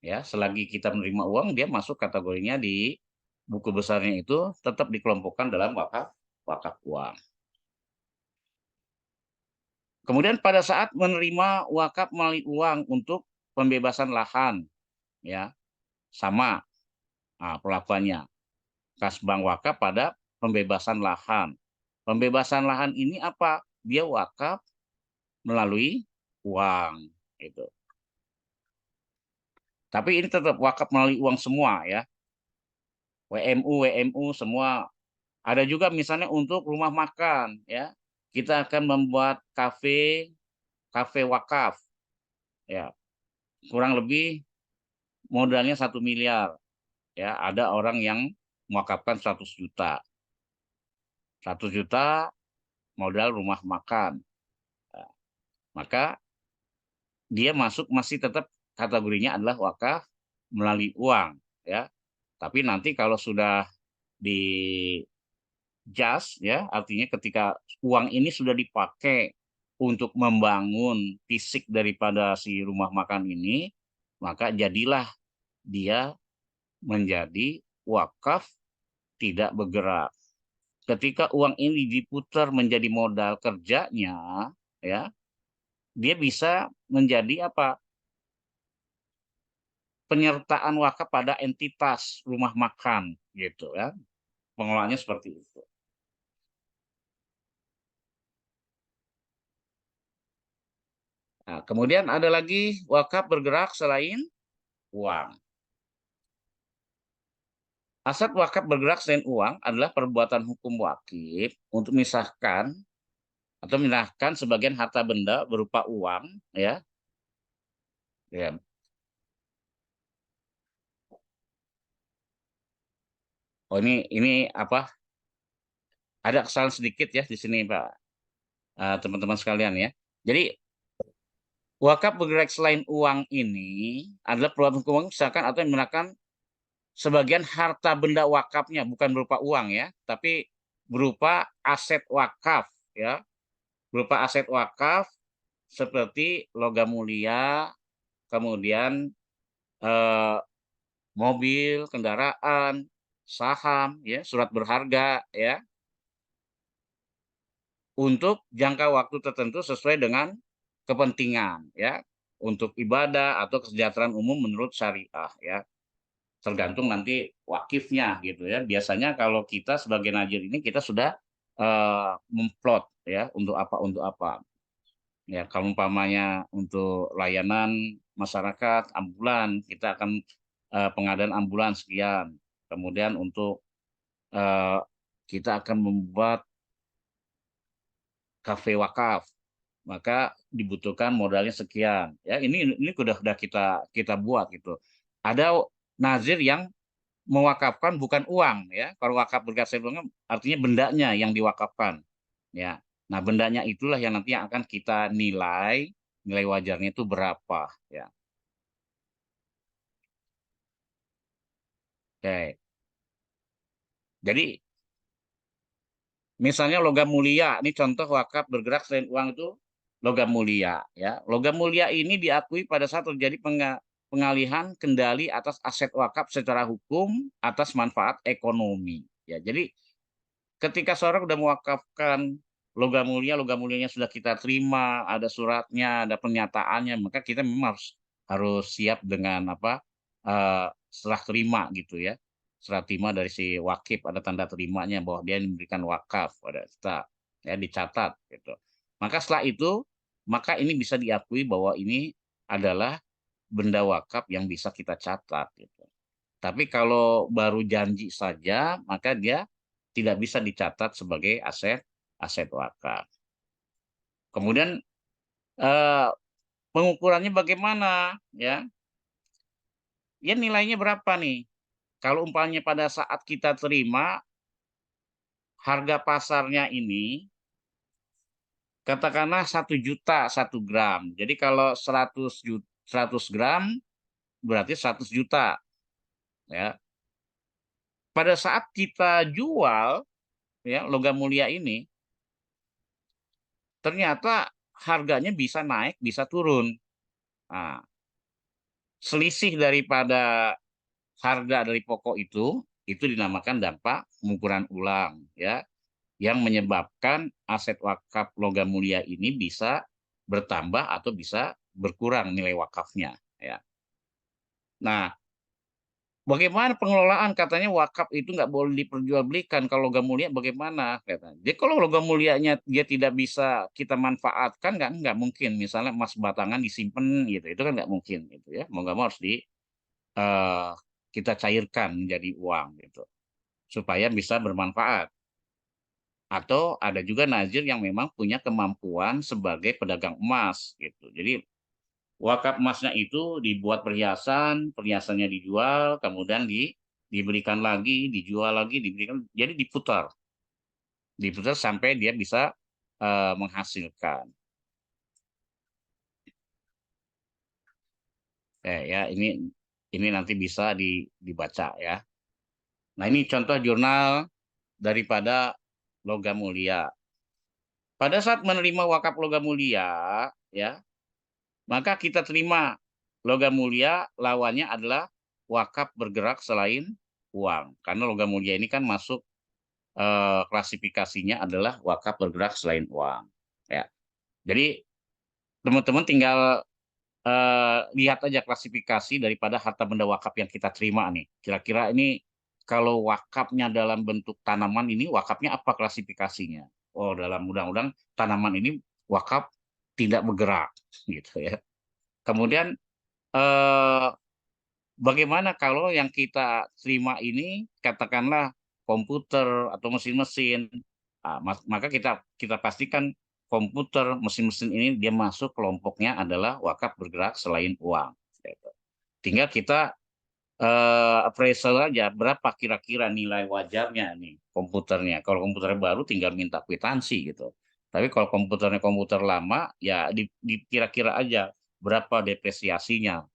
Ya, selagi kita menerima uang, dia masuk kategorinya di buku besarnya itu tetap dikelompokkan dalam wakaf uang. Kemudian pada saat menerima wakaf melalui uang untuk pembebasan lahan, ya sama perlakuannya. Kas bank wakaf pada pembebasan lahan. Pembebasan lahan ini apa? Dia wakaf melalui uang, itu. Tapi ini tetap wakaf melalui uang semua ya. WMU semua. Ada juga misalnya untuk rumah makan, ya. Kita akan membuat kafe wakaf, ya. Kurang lebih modalnya 1 miliar. Ya, ada orang yang mewakafkan 100 juta. 100 juta modal rumah makan. Nah, maka dia masih tetap kategorinya adalah wakaf melalui uang, ya. Tapi nanti kalau sudah di just ya, artinya ketika uang ini sudah dipakai untuk membangun fisik daripada si rumah makan ini, maka jadilah dia menjadi wakaf tidak bergerak. Ketika uang ini diputar menjadi modal kerjanya, ya, dia bisa menjadi apa? Penyertaan wakaf pada entitas rumah makan, gitu ya. Pengelolaannya seperti itu. Nah, kemudian ada lagi wakaf bergerak selain uang. Aset wakaf bergerak selain uang adalah perbuatan hukum wakif untuk memisahkan atau menyerahkan sebagian harta benda berupa uang, ya. Ya. Oh, ini apa? Ada kesalahan sedikit ya di sini, Pak. Teman-teman sekalian ya. Jadi wakaf bergerak selain uang ini adalah perbuatan hukum misalkan atau menyerahkan sebagian harta benda wakafnya, bukan berupa uang ya, tapi berupa aset wakaf ya, berupa aset wakaf seperti logam mulia, kemudian eh, mobil, kendaraan, saham, ya, surat berharga, ya, untuk jangka waktu tertentu sesuai dengan kepentingan, ya, untuk ibadah atau kesejahteraan umum menurut syariah, ya, tergantung nanti wakifnya, gitu ya. Biasanya kalau kita sebagai najir ini kita sudah memplot, ya, untuk apa. Ya, kalau umpamanya untuk layanan masyarakat ambulan, kita akan pengadaan ambulan sekian. Kemudian untuk eh, kita akan membuat kafe wakaf, maka dibutuhkan modalnya sekian. Ya, ini sudah kita kita buat gitu. Ada nazir yang mewakafkan bukan uang ya. Kalau wakaf bergerak artinya bendanya yang diwakafkan. Ya. Nah, bendanya itulah yang nanti yang akan kita nilai wajarnya itu berapa ya. Oke. Jadi misalnya logam mulia, ini contoh wakaf bergerak selain uang itu logam mulia ya. Logam mulia ini diakui pada saat terjadi pengalihan kendali atas aset wakaf secara hukum atas manfaat ekonomi ya. Jadi ketika seorang sudah mewakafkan logam mulianya sudah kita terima, ada suratnya, ada pernyataannya, maka kita memang harus siap dengan apa? Serah terima gitu ya. Serah terima dari si wakif, ada tanda terimanya bahwa dia memberikan wakaf pada kita, ya, dicatat gitu. Maka setelah itu, maka ini bisa diakui bahwa ini adalah benda wakaf yang bisa kita catat gitu. Tapi kalau baru janji saja, maka dia tidak bisa dicatat sebagai aset aset wakaf. Kemudian eh, pengukurannya bagaimana ya? Ya, nilainya berapa nih? Kalau umpamanya pada saat kita terima harga pasarnya ini katakanlah 1 juta 1 gram. Jadi kalau 100 gram berarti 100 juta ya. Pada saat kita jual ya logam mulia ini ternyata harganya bisa naik, bisa turun. Nah, selisih daripada harga dari pokok itu dinamakan dampak pengukuran ulang, ya, yang menyebabkan aset wakaf logam mulia ini bisa bertambah atau bisa berkurang nilai wakafnya, ya. Nah, bagaimana pengelolaan? Katanya wakaf itu nggak boleh diperjualbelikan. Kalau logam mulia bagaimana? Katanya. Jadi kalau logam mulianya dia tidak bisa kita manfaatkan, nggak mungkin. Misalnya emas batangan disimpan gitu, itu kan nggak mungkin gitu ya. Mau nggak mau harus eh, kita cairkan menjadi uang gitu, supaya bisa bermanfaat. Atau ada juga nazir yang memang punya kemampuan sebagai pedagang emas gitu. Jadi wakaf emasnya itu dibuat perhiasan, perhiasannya dijual, kemudian diberikan lagi, dijual lagi, diberikan, jadi diputar sampai dia bisa menghasilkan. Ya, ini nanti bisa dibaca ya. Nah, ini contoh jurnal daripada logam mulia. Pada saat menerima wakaf logam mulia, ya, maka kita terima logam mulia lawannya adalah wakaf bergerak selain uang. Karena logam mulia ini kan masuk klasifikasinya adalah wakaf bergerak selain uang. Ya. Jadi teman-teman tinggal lihat aja klasifikasi daripada harta benda wakaf yang kita terima nih. Kira-kira ini kalau wakafnya dalam bentuk tanaman ini wakafnya apa klasifikasinya? Oh, dalam undang-undang tanaman ini wakaf tidak bergerak gitu ya. Kemudian eh, bagaimana kalau yang kita terima ini katakanlah komputer atau mesin-mesin. Maka kita kita pastikan komputer, mesin-mesin ini dia masuk kelompoknya adalah wakaf bergerak selain uang. Gitu. Tinggal kita appraisal aja berapa kira-kira nilai wajarnya nih komputernya. Kalau komputernya baru tinggal minta kwitansi gitu. Tapi kalau komputernya komputer lama ya kira-kira aja berapa depresiasinya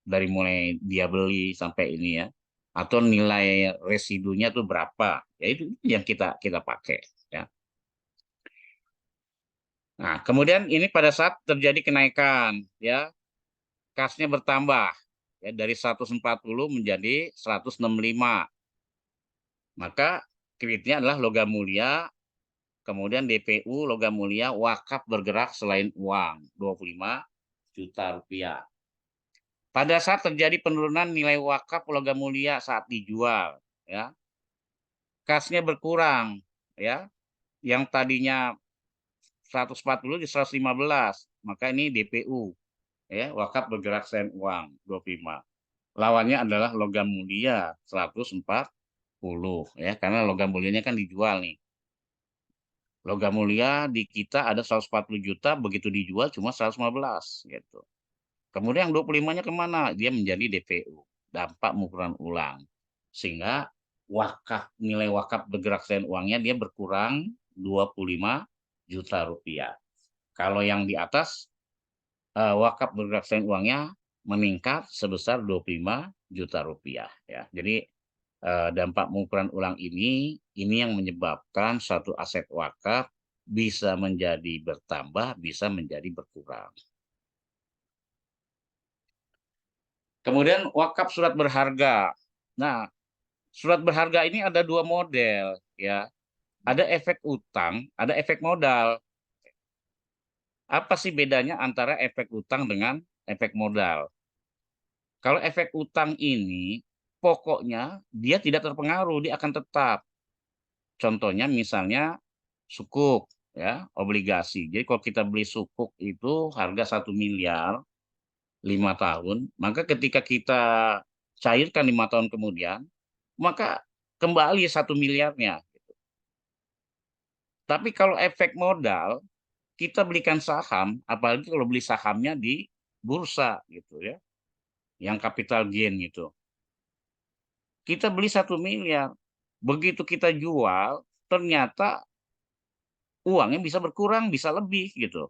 dari mulai dia beli sampai ini ya. Atau nilai residunya tuh berapa. Ya itu yang kita kita pakai ya. Nah, kemudian ini pada saat terjadi kenaikan ya, kasnya bertambah ya dari 140 menjadi 165. Maka kreditnya adalah logam mulia, kemudian DPU logam mulia wakaf bergerak selain uang 25 juta rupiah. Pada saat terjadi penurunan nilai wakaf logam mulia saat dijual, ya, kasnya berkurang, ya, yang tadinya 140 di 115, maka ini DPU, ya, wakaf bergerak selain uang 25. Lawannya adalah logam mulia 140, ya, karena logam mulianya kan dijual nih. Logam mulia di kita ada 140 juta, begitu dijual cuma 115 gitu. Kemudian yang 25-nya kemana? Dia menjadi DPU, dampak pengukuran ulang. Sehingga nilai wakaf bergerak selain uangnya dia berkurang 25 juta rupiah. Kalau yang di atas wakaf bergerak selain uangnya meningkat sebesar 25 juta rupiah ya. Jadi dampak pengukuran ulang ini yang menyebabkan suatu aset wakaf bisa menjadi bertambah, bisa menjadi berkurang. Kemudian wakaf surat berharga. Nah, surat berharga ini ada dua model ya. Ada efek utang, ada efek modal. Apa sih bedanya antara efek utang dengan efek modal? Kalau efek utang ini pokoknya dia tidak terpengaruh, dia akan tetap. Contohnya misalnya sukuk ya, obligasi. Jadi kalau kita beli sukuk itu harga 1 miliar 5 tahun, maka ketika kita cairkan 5 tahun kemudian, maka kembali 1 miliarnya. Tapi kalau efek modal, kita belikan saham, apalagi kalau beli sahamnya di bursa gitu ya, yang capital gain gitu. Kita beli 1 miliar, begitu kita jual, ternyata uangnya bisa berkurang, bisa lebih gitu.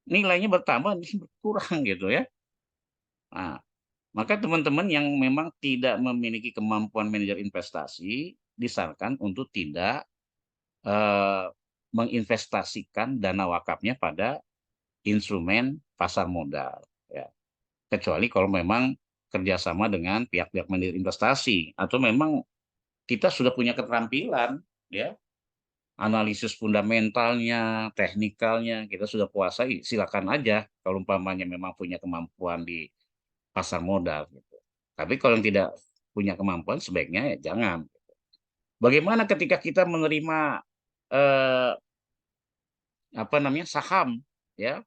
Nilainya bertambah, bisa berkurang gitu ya. Nah, maka teman-teman yang memang tidak memiliki kemampuan manajer investasi, disarankan untuk tidak eh, menginvestasikan dana wakafnya pada instrumen pasar modal. Ya. Kecuali kalau memang kerjasama dengan pihak-pihak manajer investasi atau memang kita sudah punya keterampilan, ya, analisis fundamentalnya, teknikalnya kita sudah kuasai, silakan aja kalau umpamanya memang punya kemampuan di pasar modal. Gitu. Tapi kalau yang tidak punya kemampuan, sebaiknya ya jangan. Bagaimana ketika kita menerima eh, apa namanya saham, ya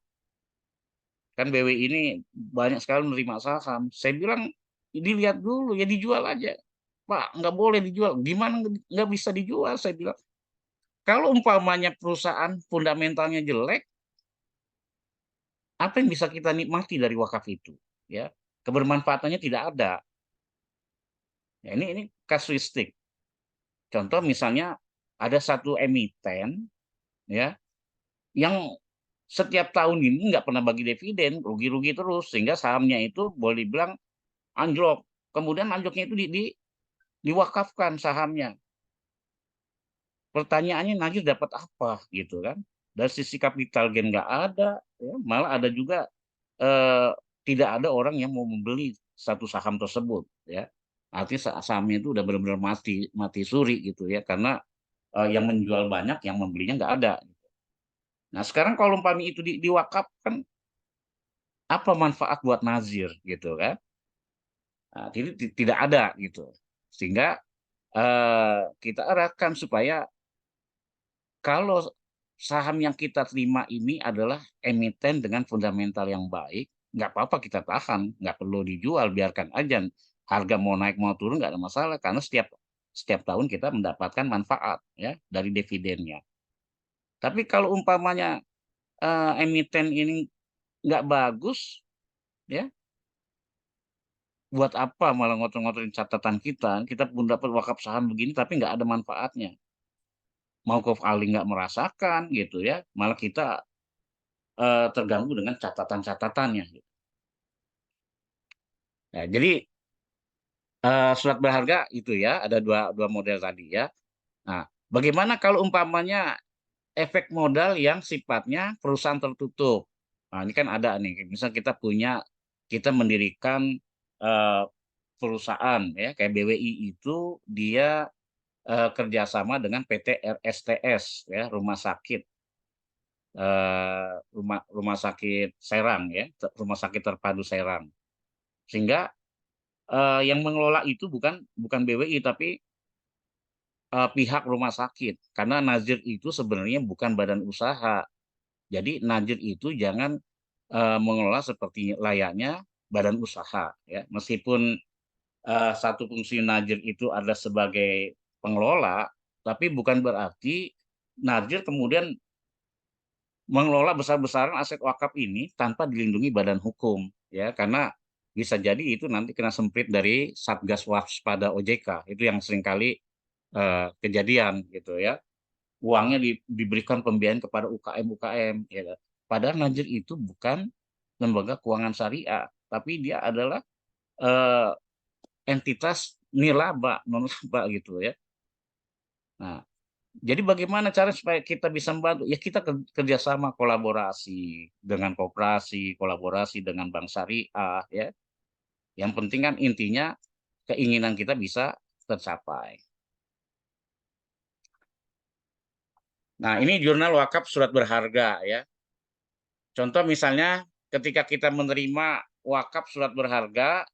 kan BWI ini banyak sekali menerima saham. Saya bilang dilihat dulu ya dijual aja, Pak, nggak boleh dijual. Gimana nggak bisa dijual? Saya bilang kalau umpamanya perusahaan fundamentalnya jelek, apa yang bisa kita nikmati dari wakaf itu? Ya, kebermanfaatannya tidak ada. Ya, ini kasuistik. Contoh misalnya ada satu emiten ya yang setiap tahun ini nggak pernah bagi dividen, rugi-rugi terus sehingga sahamnya itu boleh dibilang anjlok. Kemudian anjloknya itu diwakafkan sahamnya. Pertanyaannya Najir dapat apa gitu kan? Dari sisi capital gain nggak ada, ya. Malah ada juga eh, tidak ada orang yang mau membeli satu saham tersebut, ya. Artinya sahamnya itu udah benar-benar mati mati suri gitu ya, karena yang menjual banyak, yang membelinya nggak ada. Nah sekarang kalau umpamanya itu diwakafkan, apa manfaat buat Nazir gitu kan? Nah, jadi tidak ada gitu, sehingga kita arahkan supaya kalau saham yang kita terima ini adalah emiten dengan fundamental yang baik, nggak apa-apa kita tahan, nggak perlu dijual, biarkan aja. Harga mau naik mau turun nggak ada masalah, karena setiap tahun kita mendapatkan manfaat ya dari dividennya. Tapi kalau umpamanya emiten ini nggak bagus, ya buat apa malah ngotor-ngotorin catatan kita? Kita pun dapat wakaf saham begini, tapi nggak ada manfaatnya. Mau Kof Ali nggak merasakan gitu ya, malah kita terganggu dengan catatan-catatannya. Nah, jadi surat berharga itu ya ada dua model tadi ya. Nah, bagaimana kalau umpamanya efek modal yang sifatnya perusahaan tertutup? Nah, ini kan ada nih, misal kita mendirikan eh, perusahaan ya kayak BWI itu dia kerjasama dengan PT RSTS ya rumah sakit Serang ya rumah sakit terpadu Serang, sehingga yang mengelola itu bukan bukan BWI tapi pihak rumah sakit, karena Nazir itu sebenarnya bukan badan usaha. Jadi Nazir itu jangan mengelola seperti layaknya badan usaha ya, meskipun satu fungsi Nazir itu adalah sebagai pengelola, tapi bukan berarti Nazir kemudian mengelola besar-besaran aset wakaf ini tanpa dilindungi badan hukum ya, karena bisa jadi itu nanti kena semprit dari Satgas Waspada OJK itu yang seringkali kejadian gitu ya, uangnya diberikan pembiayaan kepada UKM ya. Padahal Najir itu bukan lembaga keuangan syariah, tapi dia adalah eh, entitas nirlaba non laba gitu ya. Nah, jadi bagaimana cara supaya kita bisa membantu? Ya kita kerjasama kolaborasi dengan koperasi, kolaborasi dengan bank syariah ya. Yang penting kan intinya keinginan kita bisa tercapai. Nah, ini jurnal wakaf surat berharga ya. Contoh misalnya ketika kita menerima wakaf surat berharga,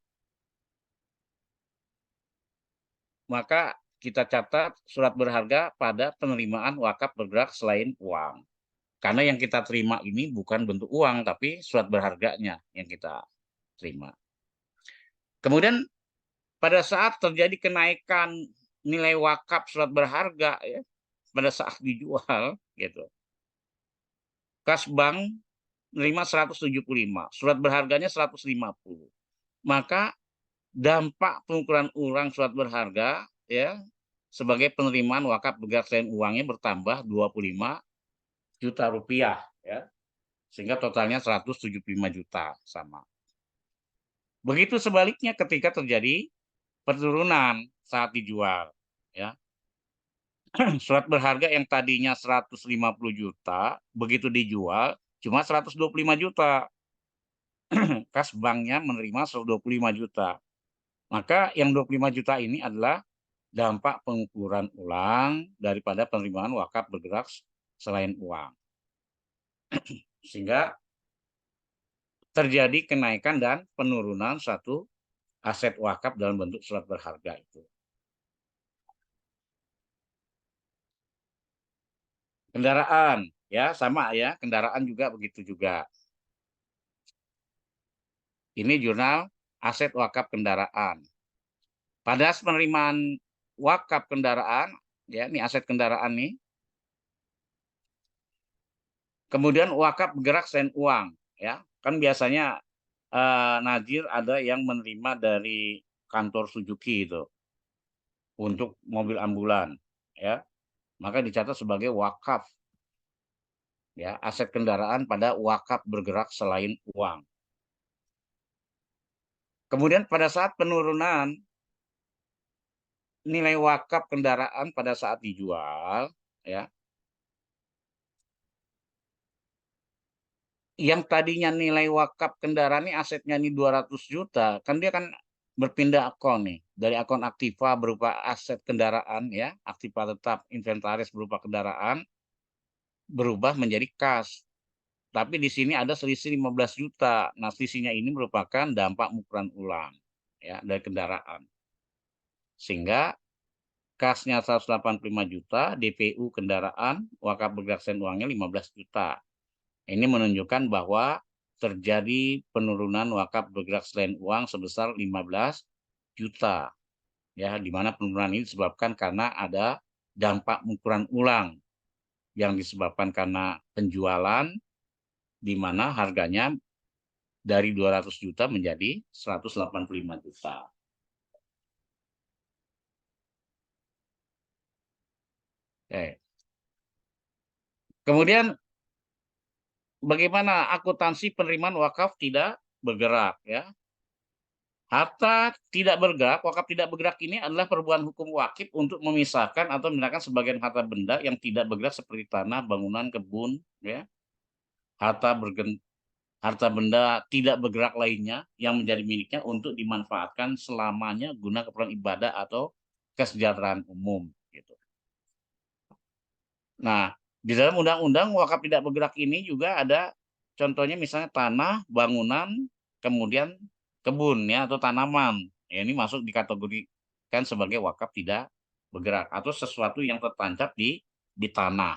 maka kita catat surat berharga pada penerimaan wakaf bergerak selain uang. Karena yang kita terima ini bukan bentuk uang, tapi surat berharganya yang kita terima. Kemudian pada saat terjadi kenaikan nilai wakaf surat berharga ya, pada saat dijual gitu. Kas bank menerima 175, surat berharganya 150. Maka dampak pengukuran ulang surat berharga ya sebagai penerimaan wakaf bergerak selain uangnya bertambah 25 juta rupiah ya, sehingga totalnya 175 juta sama. Begitu sebaliknya ketika terjadi penurunan saat dijual ya. Surat berharga yang tadinya 150 juta begitu dijual cuma 125 juta. Kas banknya menerima 125 juta. Maka yang 25 juta ini adalah dampak pengukuran ulang daripada penerimaan wakaf bergerak selain uang. Sehingga terjadi kenaikan dan penurunan satu aset wakaf dalam bentuk surat berharga itu. Kendaraan, ya sama ya, kendaraan juga begitu juga. Ini jurnal aset wakaf kendaraan. Pada penerimaan wakaf kendaraan, ya ini aset kendaraan nih. Kemudian wakaf bergerak selain uang, ya kan biasanya Najir ada yang menerima dari kantor Suzuki itu untuk mobil ambulan, ya maka dicatat sebagai wakaf, ya aset kendaraan pada wakaf bergerak selain uang. Kemudian pada saat penurunan nilai wakaf kendaraan pada saat dijual, ya. Yang tadinya nilai wakaf kendaraan ini asetnya ini 200 juta, kan dia kan berpindah akun nih. Dari akun Aktiva berupa aset kendaraan ya, Aktiva tetap inventaris berupa kendaraan berubah menjadi kas. Tapi di sini ada selisih 15 juta. Nah, selisihnya ini merupakan dampak ukuran ulang ya dari kendaraan. Sehingga kasnya 185 juta, DPU kendaraan, wakaf bergerak selain uangnya 15 juta. Ini menunjukkan bahwa terjadi penurunan wakaf bergerak selain uang sebesar 15 juta. Ya, di mana penurunan ini disebabkan karena ada dampak ukuran ulang yang disebabkan karena penjualan di mana harganya dari 200 juta menjadi 185 juta. Oke. Kemudian bagaimana akuntansi penerimaan wakaf tidak bergerak ya? Harta tidak bergerak, wakaf tidak bergerak ini adalah perbuatan hukum wakif untuk memisahkan atau memindahkan sebagian harta benda yang tidak bergerak seperti tanah, bangunan, kebun, ya. Harta benda tidak bergerak lainnya yang menjadi miliknya untuk dimanfaatkan selamanya guna keperluan ibadah atau kesejahteraan umum. Gitu. Nah, di dalam undang-undang wakaf tidak bergerak ini juga ada contohnya misalnya tanah, bangunan, kemudian kebun ya atau tanaman. Ya, ini masuk dikategorikan sebagai wakaf tidak bergerak atau sesuatu yang tertancap di tanah.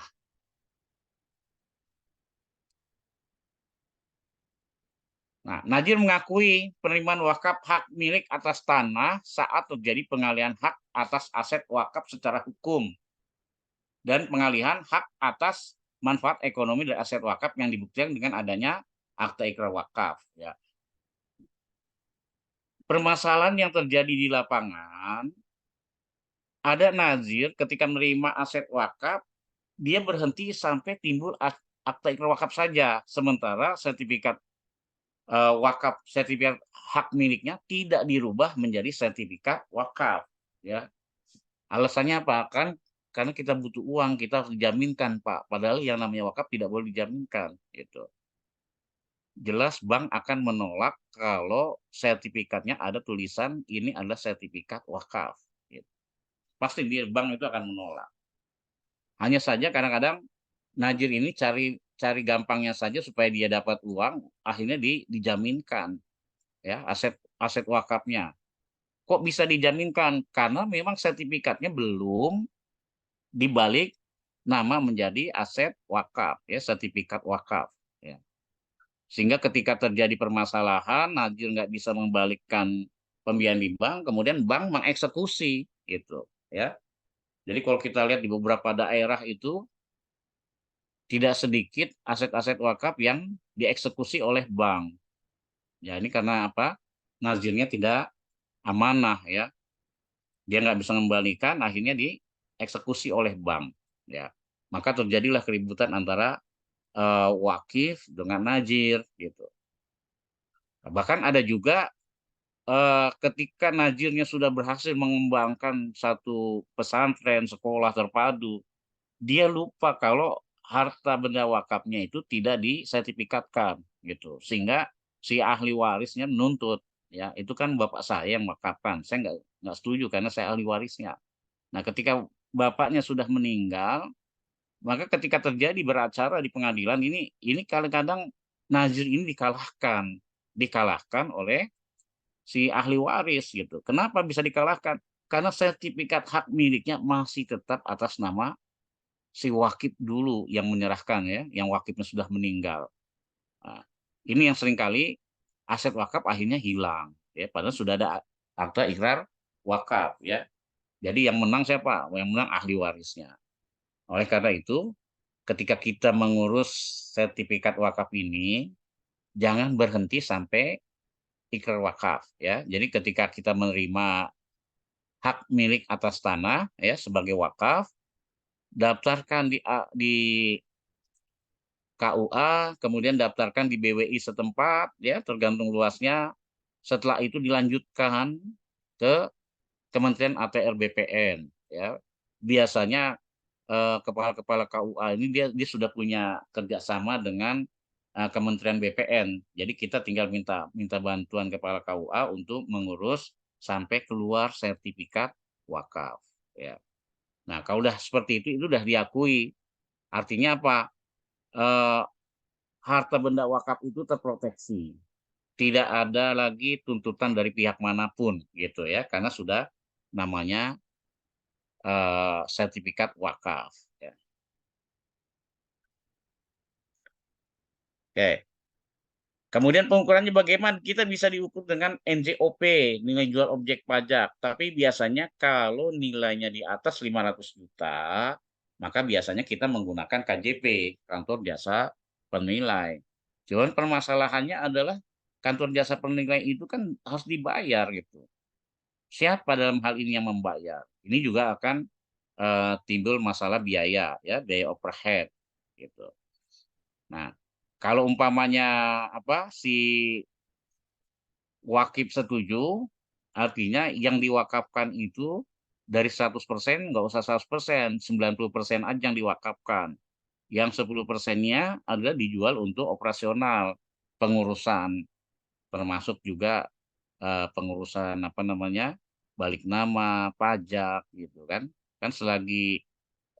Nah, Najir mengakui penerimaan wakaf hak milik atas tanah saat terjadi pengalihan hak atas aset wakaf secara hukum dan pengalihan hak atas manfaat ekonomi dari aset wakaf yang dibuktikan dengan adanya akta ikrar wakaf. Ya. Permasalahan yang terjadi di lapangan, ada Nazir ketika menerima aset wakaf, dia berhenti sampai timbul akta ikrar wakaf saja, sementara sertifikat wakaf, sertifikat hak miliknya tidak dirubah menjadi sertifikat wakaf. Ya, alasannya apa? Kan karena kita butuh uang, kita harus dijaminkan, Pak. Padahal yang namanya wakaf tidak boleh dijaminkan. Gitu. Jelas bank akan menolak kalau sertifikatnya ada tulisan ini adalah sertifikat wakaf. Gitu. Pasti di bank itu akan menolak. Hanya saja kadang-kadang Najir ini cari gampangnya saja supaya dia dapat uang, akhirnya dijaminkan ya aset aset wakafnya. Kok bisa dijaminkan? Karena memang sertifikatnya belum dibalik nama menjadi aset wakaf ya sertifikat wakaf ya. Sehingga ketika terjadi permasalahan Najir nggak bisa membalikkan pembiayaan di bank, kemudian bank mengeksekusi gitu ya. Jadi kalau kita lihat di beberapa daerah itu tidak sedikit aset-aset wakaf yang dieksekusi oleh bank. Ya ini karena apa? Nazirnya tidak amanah ya. Dia nggak bisa mengembalikan, akhirnya dieksekusi oleh bank. Ya, maka terjadilah keributan antara wakif dengan najir gitu. Bahkan ada juga ketika najirnya sudah berhasil mengembangkan satu pesantren, sekolah terpadu, dia lupa kalau harta benda wakafnya itu tidak disertifikatkan gitu. Sehingga si ahli warisnya menuntut ya, itu kan bapak saya yang wakafkan. Saya nggak setuju karena saya ahli warisnya. Nah, ketika bapaknya sudah meninggal, maka ketika terjadi beracara di pengadilan ini kadang-kadang nazir ini dikalahkan oleh si ahli waris gitu. Kenapa bisa dikalahkan? Karena sertifikat hak miliknya masih tetap atas nama si wakif dulu yang menyerahkan ya, yang wakifnya sudah meninggal. Nah, ini yang seringkali aset wakaf akhirnya hilang ya, padahal sudah ada akta ikrar wakaf ya. Jadi yang menang siapa? Yang menang ahli warisnya. Oleh karena itu, ketika kita mengurus sertifikat wakaf ini, jangan berhenti sampai ikrar wakaf ya. Jadi ketika kita menerima hak milik atas tanah ya sebagai wakaf, daftarkan di KUA, kemudian daftarkan di BWI setempat ya, tergantung luasnya. Setelah itu dilanjutkan ke Kementerian ATR BPN ya. Biasanya kepala-kepala KUA ini dia sudah punya kerjasama dengan Kementerian BPN. Jadi kita tinggal minta bantuan kepala KUA untuk mengurus sampai keluar sertifikat wakaf. Ya. Nah, kalau udah seperti itu udah diakui. Artinya apa? Harta benda wakaf itu terproteksi. Tidak ada lagi tuntutan dari pihak manapun, gitu ya, karena sudah namanya sertifikat wakaf. Ya. Oke. Kemudian pengukurannya bagaimana? Kita bisa diukur dengan NJOP, nilai jual objek pajak. Tapi biasanya kalau nilainya di atas 500 juta, maka biasanya kita menggunakan KJP, kantor jasa penilai. Cuman permasalahannya adalah kantor jasa penilai itu kan harus dibayar gitu. Siapa dalam hal ini yang membayar? Ini juga akan timbul masalah biaya, ya, biaya overhead gitu. Nah, kalau umpamanya si wakif setuju, artinya yang diwakafkan itu dari 100% nggak usah 100%, 90% aja yang diwakafkan. Yang 10%-nya adalah dijual untuk operasional, pengurusan, termasuk juga pengurusan balik nama, pajak gitu kan. Kan selagi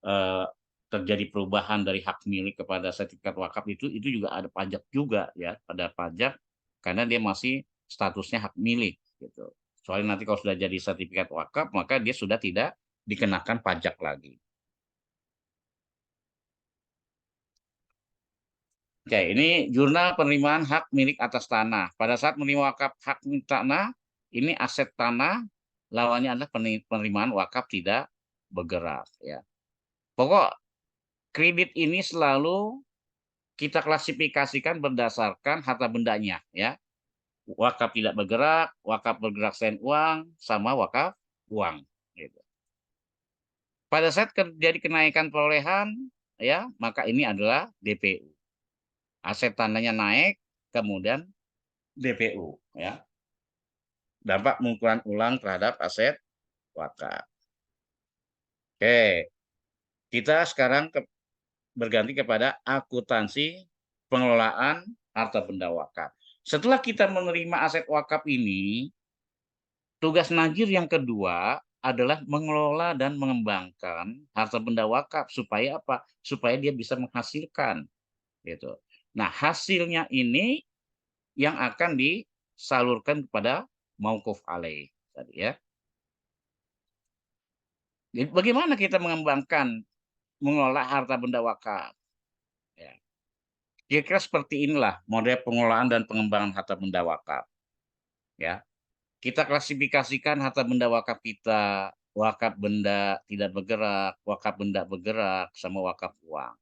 eh, terjadi perubahan dari hak milik kepada sertifikat wakaf itu juga ada pajak juga ya, pada pajak karena dia masih statusnya hak milik gitu. Soalnya nanti kalau sudah jadi sertifikat wakaf maka dia sudah tidak dikenakan pajak lagi. Oke, ini jurnal penerimaan hak milik atas tanah. Pada saat menerima wakaf hak milik tanah, ini aset tanah, lawannya adalah penerimaan wakaf tidak bergerak ya. Pokok kredit ini selalu kita klasifikasikan berdasarkan harta bendanya ya. Wakaf tidak bergerak, wakaf bergerak selain uang, sama wakaf uang. Gitu. Pada saat terjadi kenaikan perolehan, ya maka ini adalah DPU. Aset tanahnya naik, kemudian DPU. Ya. Dampak pengukuran ulang terhadap aset wakaf. Oke, kita sekarang berganti kepada akuntansi pengelolaan harta benda wakaf. Setelah kita menerima aset wakaf ini, tugas Najir yang kedua adalah mengelola dan mengembangkan harta benda wakaf supaya apa? Supaya dia bisa menghasilkan, gitu. Nah, hasilnya ini yang akan disalurkan kepada mauquf alaih tadi ya. Jadi bagaimana kita mengembangkan mengelola harta benda wakaf? Ya. Kira-kira seperti inilah model pengelolaan dan pengembangan harta benda wakaf. Ya, kita klasifikasikan harta benda wakaf kita, wakaf benda tidak bergerak, wakaf benda bergerak, sama wakaf uang.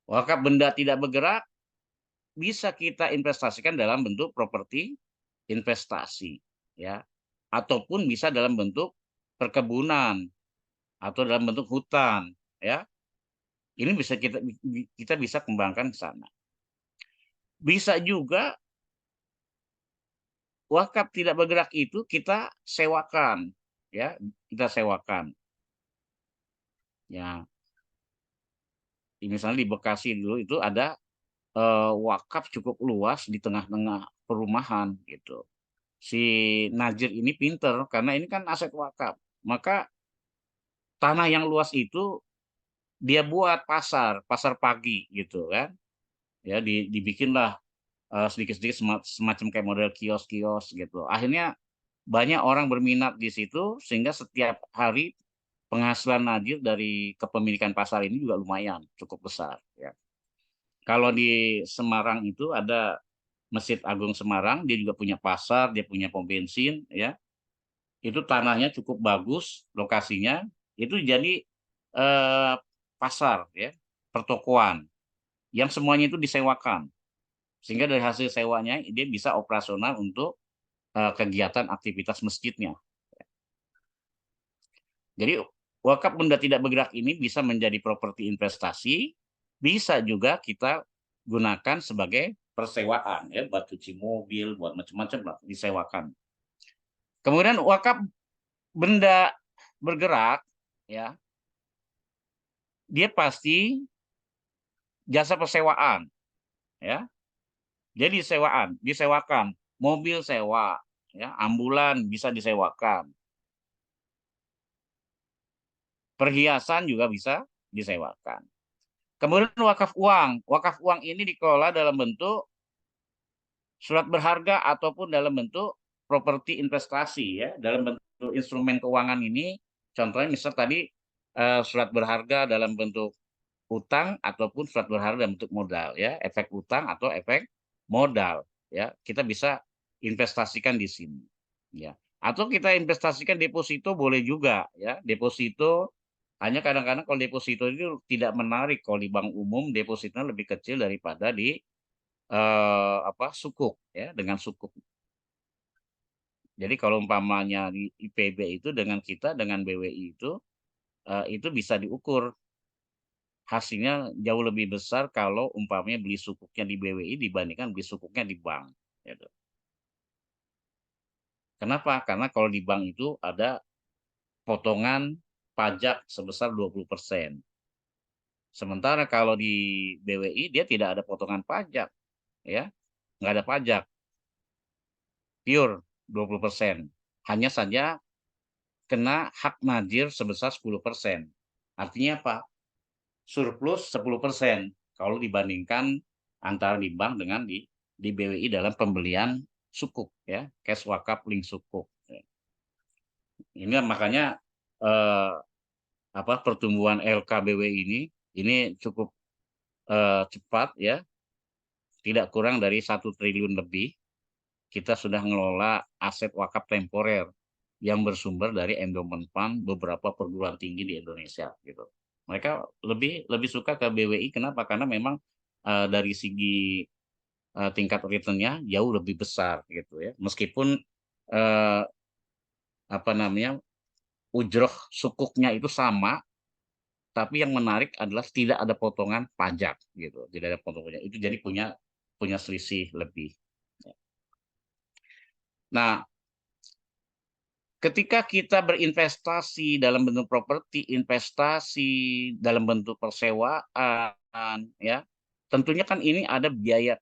Wakaf benda tidak bergerak bisa kita investasikan dalam bentuk properti investasi, ya, ataupun bisa dalam bentuk perkebunan atau dalam bentuk hutan, ya. Ini bisa kita bisa kembangkan ke sana. Bisa juga wakaf tidak bergerak itu kita sewakan, ya, kita sewakan. Ya, misalnya di Bekasi dulu itu ada wakaf cukup luas di tengah-tengah perumahan gitu. Si Najir ini pinter karena ini kan aset wakaf. Maka tanah yang luas itu dia buat pasar, pasar pagi gitu kan. Ya dibikinlah sedikit-sedikit semacam kayak model kios-kios gitu. Akhirnya banyak orang berminat di situ sehingga setiap hari penghasilan Najir dari kepemilikan pasar ini juga lumayan, cukup besar ya. Kalau di Semarang itu ada Masjid Agung Semarang, dia juga punya pasar, dia punya pom bensin, ya. Itu tanahnya cukup bagus, lokasinya. Itu jadi eh, pasar, ya, pertokoan, yang semuanya itu disewakan. Sehingga dari hasil sewanya dia bisa operasional untuk kegiatan aktivitas masjidnya. Jadi wakaf benda tidak bergerak ini bisa menjadi properti investasi, bisa juga kita gunakan sebagai persewaan ya, buat cuci mobil, buat macam-macam lah disewakan. Kemudian wakaf benda bergerak ya, dia pasti jasa persewaan, ya. Jadi disewakan, mobil sewa, ya, ambulan bisa disewakan, perhiasan juga bisa disewakan. Kemudian wakaf uang ini dikelola dalam bentuk surat berharga ataupun dalam bentuk properti investasi, ya, dalam bentuk instrumen keuangan ini. Contohnya misal tadi surat berharga dalam bentuk utang ataupun surat berharga dalam bentuk modal, ya, efek utang atau efek modal, ya, kita bisa investasikan di sini, ya, atau kita investasikan deposito boleh juga, ya. Deposito hanya kadang-kadang kalau deposito itu tidak menarik, kalau di bank umum depositonya lebih kecil daripada di sukuk, ya, dengan sukuk. Jadi kalau umpamanya di IPB itu dengan kita dengan BWI itu bisa diukur hasilnya jauh lebih besar kalau umpamanya beli sukuknya di BWI dibandingkan beli sukuknya di bank, gitu. Kenapa? Karena kalau di bank itu ada potongan pajak sebesar 20%. Sementara kalau di BWI dia tidak ada potongan pajak, ya, nggak ada pajak, pure 20%. Hanya saja kena hak najir sebesar 10%. Artinya apa? Surplus 10% kalau dibandingkan antara di bank dengan di BWI dalam pembelian sukuk, ya, cash wakaf link sukuk. Ini makanya eh, pertumbuhan LKBWI ini cukup cepat, ya, tidak kurang dari 1 triliun lebih. Kita sudah ngelola aset wakaf temporer yang bersumber dari endowment fund beberapa perguruan tinggi di Indonesia, gitu. Mereka lebih lebih suka ke BWI. Kenapa? Karena memang dari segi tingkat returnnya jauh lebih besar, gitu, ya. Meskipun eh, ujroh sukuknya itu sama, tapi yang menarik adalah tidak ada potongan pajak, gitu. Tidak ada potongannya. Itu jadi punya selisih lebih. Nah, ketika kita berinvestasi dalam bentuk properti, investasi dalam bentuk persewaan, ya, tentunya kan ini ada biaya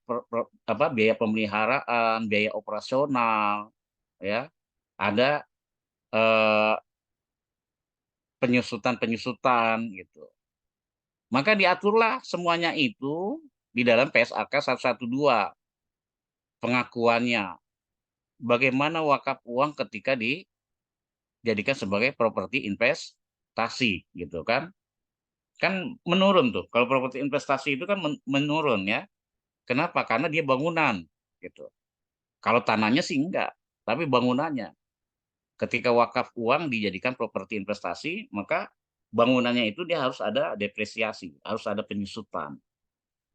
biaya pemeliharaan, biaya operasional, ya, ada eh, penyusutan gitu. Maka diaturlah semuanya itu di dalam PSAK 112 pengakuannya. Bagaimana wakaf uang ketika dijadikan sebagai properti investasi, gitu kan? Kan menurun tuh. Kalau properti investasi itu kan menurun, ya. Kenapa? Karena dia bangunan, gitu. Kalau tanahnya sih enggak, tapi bangunannya. Ketika wakaf uang dijadikan properti investasi, maka bangunannya itu dia harus ada depresiasi, harus ada penyusutan.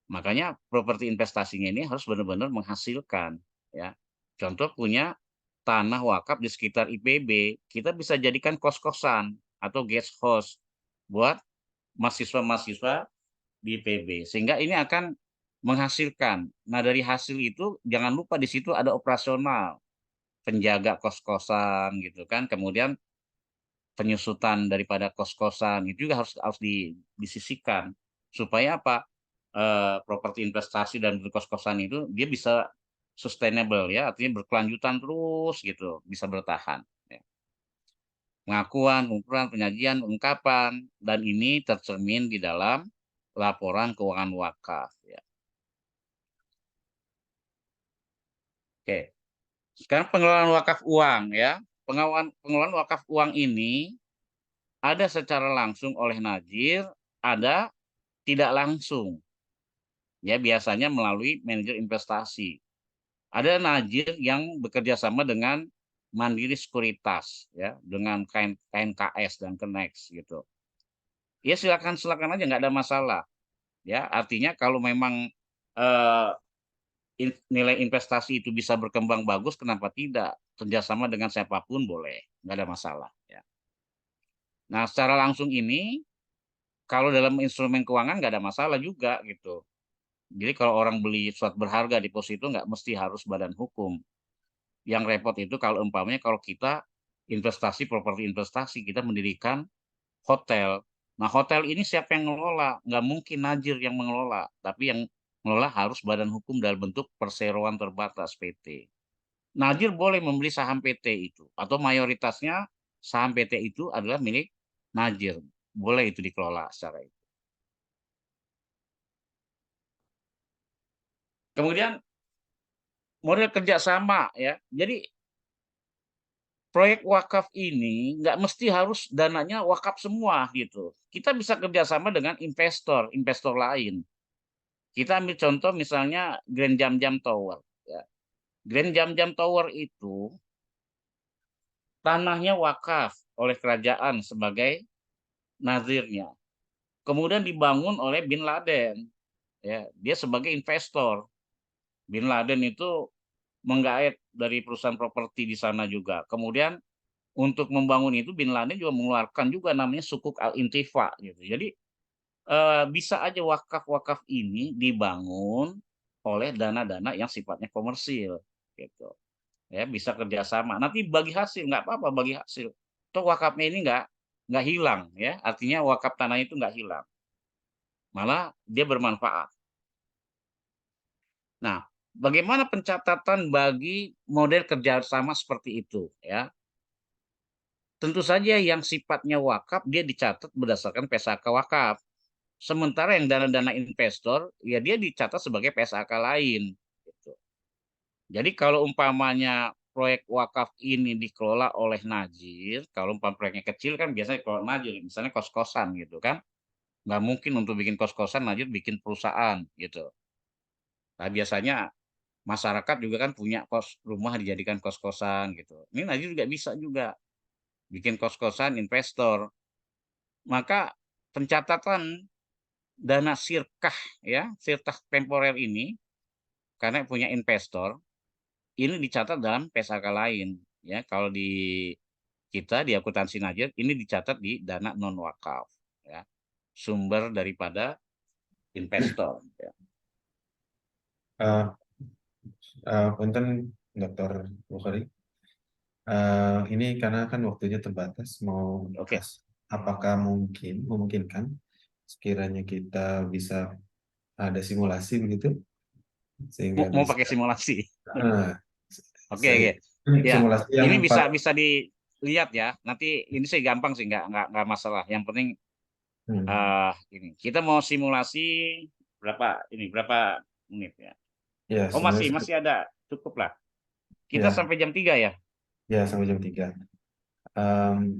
Makanya properti investasinya ini harus benar-benar menghasilkan, ya. Contoh punya tanah wakaf di sekitar IPB, kita bisa jadikan kos-kosan atau guest house buat mahasiswa-mahasiswa di IPB, sehingga ini akan menghasilkan. Nah, dari hasil itu jangan lupa di situ ada operasional, penjaga kos-kosan, gitu kan. Kemudian penyusutan daripada kos-kosan itu juga harus disisihkan supaya apa? Properti investasi dan kos-kosan itu dia bisa sustainable, ya, artinya berkelanjutan terus, gitu, bisa bertahan, ya. Pengakuan, pengumpulan, penyajian, ungkapan, dan ini tercermin di dalam laporan keuangan wakaf, ya. Oke, sekarang pengelolaan wakaf uang, ya. Pengelolaan wakaf uang ini ada secara langsung oleh Najir, ada tidak langsung, ya, biasanya melalui manajer investasi. Ada Najir yang bekerja sama dengan Mandiri Sekuritas, ya, dengan KNKS dan Kenex, gitu. Ya, silakan silakan aja, nggak ada masalah, ya. Artinya kalau memang eh, nilai investasi itu bisa berkembang bagus, kenapa tidak? Kerjasama dengan siapapun boleh, nggak ada masalah, ya. Nah, secara langsung ini kalau dalam instrumen keuangan nggak ada masalah juga, gitu. Jadi kalau orang beli surat berharga deposito nggak mesti harus badan hukum. Yang repot itu kalau umpamanya kalau kita investasi properti investasi, kita mendirikan hotel, Nah, hotel ini siapa yang ngelola? Nggak mungkin Najir yang mengelola, tapi yang mengelola harus badan hukum dalam bentuk perseroan terbatas PT. Najir boleh membeli saham PT itu, atau mayoritasnya saham PT itu adalah milik Najir. Boleh itu dikelola secara itu. Kemudian model kerjasama ya. Jadi proyek wakaf ini nggak mesti harus dananya wakaf semua gitu. Kita bisa kerjasama dengan investor lain. Kita ambil contoh misalnya Grand Jam Jam Tower. Ya. Grand Jam Jam Tower itu tanahnya wakaf oleh kerajaan sebagai nazirnya. Kemudian dibangun oleh Bin Laden. Ya, dia sebagai investor. Bin Laden itu menggait dari perusahaan properti di sana juga. Kemudian untuk membangun itu Bin Laden juga mengeluarkan juga namanya Sukuk Al-Intifa gitu. Jadi bisa aja wakaf-wakaf ini dibangun oleh dana-dana yang sifatnya komersil gitu. Ya, bisa kerjasama. Nanti bagi hasil nggak apa-apa bagi hasil. Toh wakafnya ini nggak hilang ya. Artinya wakaf tanah itu nggak hilang. Malah dia bermanfaat. Nah, bagaimana pencatatan bagi model kerjasama seperti itu ya? Tentu saja yang sifatnya wakaf dia dicatat berdasarkan PSAK wakaf. Sementara yang dana-dana investor ya dia dicatat sebagai PSAK lain. Gitu. Jadi kalau umpamanya proyek wakaf ini dikelola oleh Najir, kalau umpam proyeknya kecil kan biasanya kalau Najir, misalnya kos-kosan gitu kan, nggak mungkin untuk bikin kos-kosan Najir bikin perusahaan gitu. Nah biasanya masyarakat juga kan punya kos rumah dijadikan kos-kosan gitu. Ini Najir juga bisa juga bikin kos-kosan investor. Maka pencatatan dana sirkah ya, sirkah temporer ini karena punya investor ini dicatat dalam PSAK lain ya. Kalau di kita di akuntansi Najir ini dicatat di dana non wakaf ya. Sumber daripada investor ya. Uh, Punten Dr. Bukhari. Ini karena kan waktunya terbatas, mau Oke, apakah memungkinkan sekiranya kita bisa ada simulasi begitu, sehingga mau bisa pakai simulasi. uh, Oke, saya, oke. Ya, simulasi yang ini bisa bisa dilihat ya. Nanti ini sih gampang sih, nggak masalah. Yang penting hmm, ini kita mau simulasi berapa menit ya? ya Oh sebenarnya masih ada, cukup lah. Kita ya sampai jam 3 ya. sampai jam 3.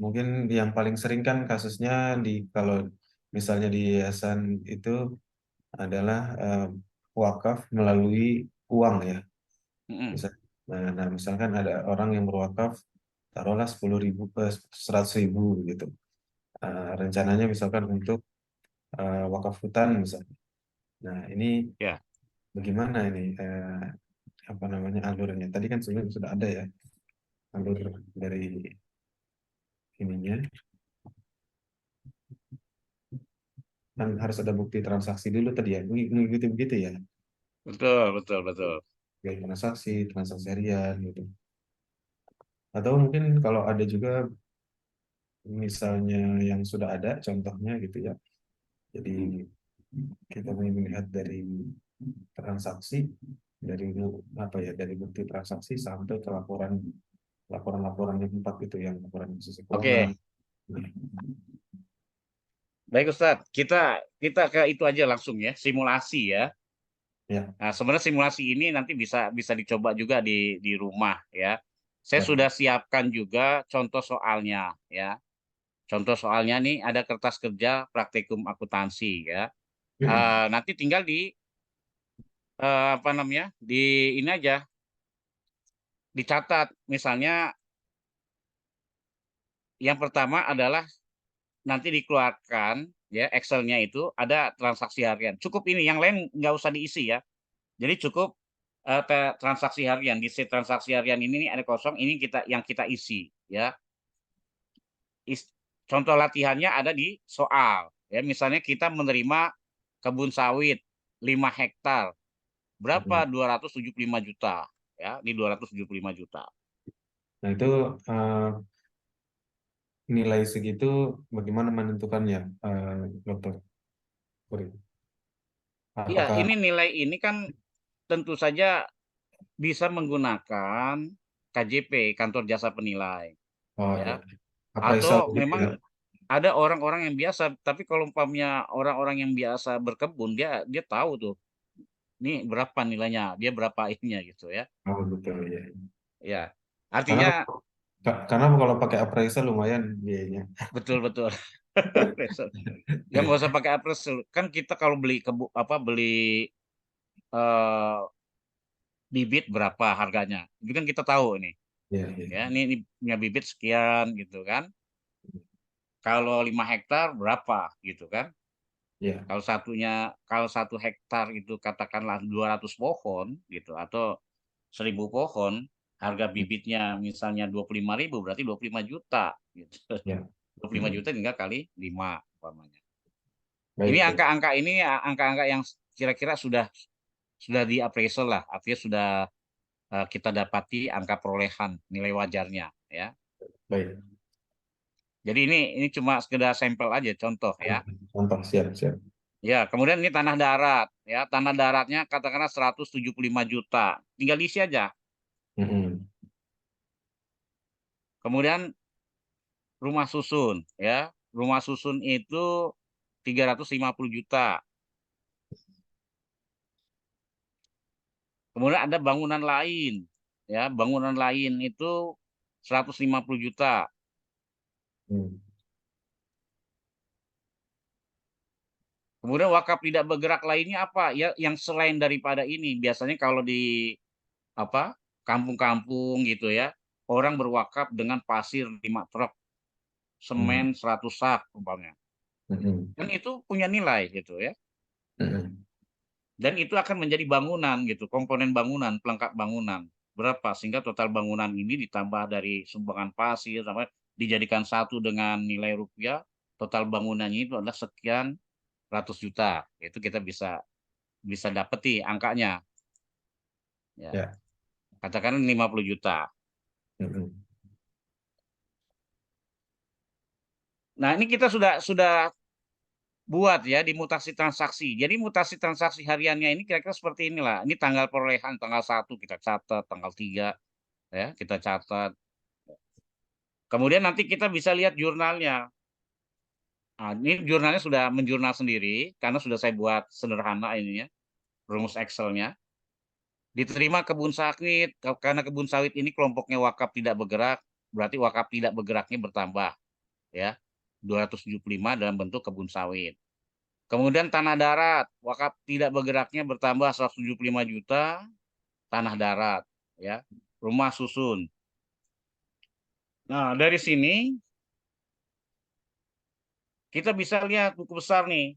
Mungkin yang paling sering kan kasusnya kalau misalnya di yayasan itu adalah wakaf melalui uang ya. Mm-mm. Misal, nah, misalkan ada orang yang berwakaf, taruhlah 10.000, 100.000 gitu. Rencananya misalkan untuk wakaf hutan misalnya. Nah, ini Ya, bagaimana ini apa namanya alurnya? Tadi kan sebenarnya sudah ada ya alur dari ininya. Kan harus ada bukti transaksi dulu tadi ya. Mengikuti begitu ya. betul, betul, betul. Kayak transaksi harian gitu. Atau mungkin kalau ada juga misalnya yang sudah ada contohnya gitu ya. Jadi Hmm. kita melihat dari transaksi, dari apa ya, dari bukti transaksi sampai ke laporan-laporan yang empat itu, yang laporan sisi keuangan. Oke, baik Ustadz. Kita kita ke itu aja langsung ya, simulasi ya. Ya, Nah, sebenarnya simulasi ini nanti bisa bisa dicoba juga di rumah ya. Saya ya. sudah siapkan juga contoh soalnya ya. Contoh soalnya nih ada kertas kerja praktikum akuntansi ya. Nanti tinggal di apa namanya di ini aja dicatat. Misalnya yang pertama adalah nanti dikeluarkan ya Excelnya itu ada transaksi harian. Cukup ini, yang lain nggak usah diisi ya. Jadi cukup transaksi harian. Di sheet transaksi harian ini nih ada kosong, ini yang kita isi ya. Contoh latihannya ada di soal ya. Misalnya kita menerima kebun sawit 5 hektar. Berapa? 275 juta ya, di 275 juta. Nah itu nilai segitu bagaimana menentukannya, dokter Puri? Iya, Apakah ini nilai ini kan tentu saja bisa menggunakan KJP, Kantor Jasa Penilai, oh ya. ya appraisal Atau gitu memang ya? ada orang-orang yang biasa, tapi kalau umpamanya orang-orang yang biasa berkebun, dia dia tahu tuh, ini berapa nilainya, dia berapa ininya gitu ya. Oh betul ya. Ya, Karena artinya karena kalau pakai appraisal lumayan biayanya. betul-betul. Ya nggak usah pakai appraisal. Kan kita kalau beli beli eh, bibit berapa harganya. Itu kan kita tahu ini. Iya, iya, Ya, ini punya bibit sekian gitu kan. Kalau 5 hektar berapa gitu kan. iya, Kalau 1 hektar itu katakanlah 200 pohon gitu atau 1.000 pohon, harga bibitnya misalnya 25.000 berarti 25 juta gitu. iya. 25 Mm-mm. juta tinggal kali 5 umpamanya. Ini Baik, baik. angka-angka ini angka-angka yang kira-kira sudah di appraisal lah, artinya sudah kita dapati angka perolehan nilai wajarnya ya. Baik. Jadi ini cuma sekedar sampel aja contoh ya. Contoh, siap, siap. Ya, kemudian ini tanah darat ya. Tanah daratnya katakanlah 175 juta. Tinggal diisi aja. Mm-mm. Kemudian rumah susun ya. Rumah susun itu 350 juta. Kemudian ada bangunan lain ya. Bangunan lain itu 150 juta. Mm. Kemudian wakaf tidak bergerak lainnya apa? Ya, yang selain daripada ini, biasanya kalau di apa kampung-kampung gitu ya, orang berwakaf dengan pasir 5 truk, Mm. semen 100 sak umpamanya. Mm-mm. Kan itu punya nilai gitu ya. Mm-mm. Dan itu akan menjadi bangunan gitu, komponen bangunan, pelengkap bangunan. Berapa sehingga total bangunan ini ditambah dari sumbangan pasir sampai dijadikan satu dengan nilai rupiah, total bangunannya itu adalah sekian ratus juta. Itu kita bisa bisa dapeti angkanya ya. Ya. Katakan 50 juta. Mm-mm. Nah, ini kita sudah buat ya di mutasi transaksi. Jadi mutasi transaksi hariannya ini kira-kira seperti inilah. Ini tanggal perolehan tanggal 1 kita catat, tanggal 3 ya, kita catat. Kemudian nanti kita bisa lihat jurnalnya. Nah, ini jurnalnya sudah menjurnal sendiri karena sudah saya buat sederhana ini ya, rumus Excelnya. Diterima kebun sawit, karena kebun sawit ini kelompoknya wakaf tidak bergerak, berarti wakaf tidak bergeraknya bertambah ya. 275 dalam bentuk kebun sawit. Kemudian tanah darat, wakaf tidak bergeraknya bertambah 175 juta, tanah darat ya. Rumah susun. Nah, dari sini kita bisa lihat buku besar nih.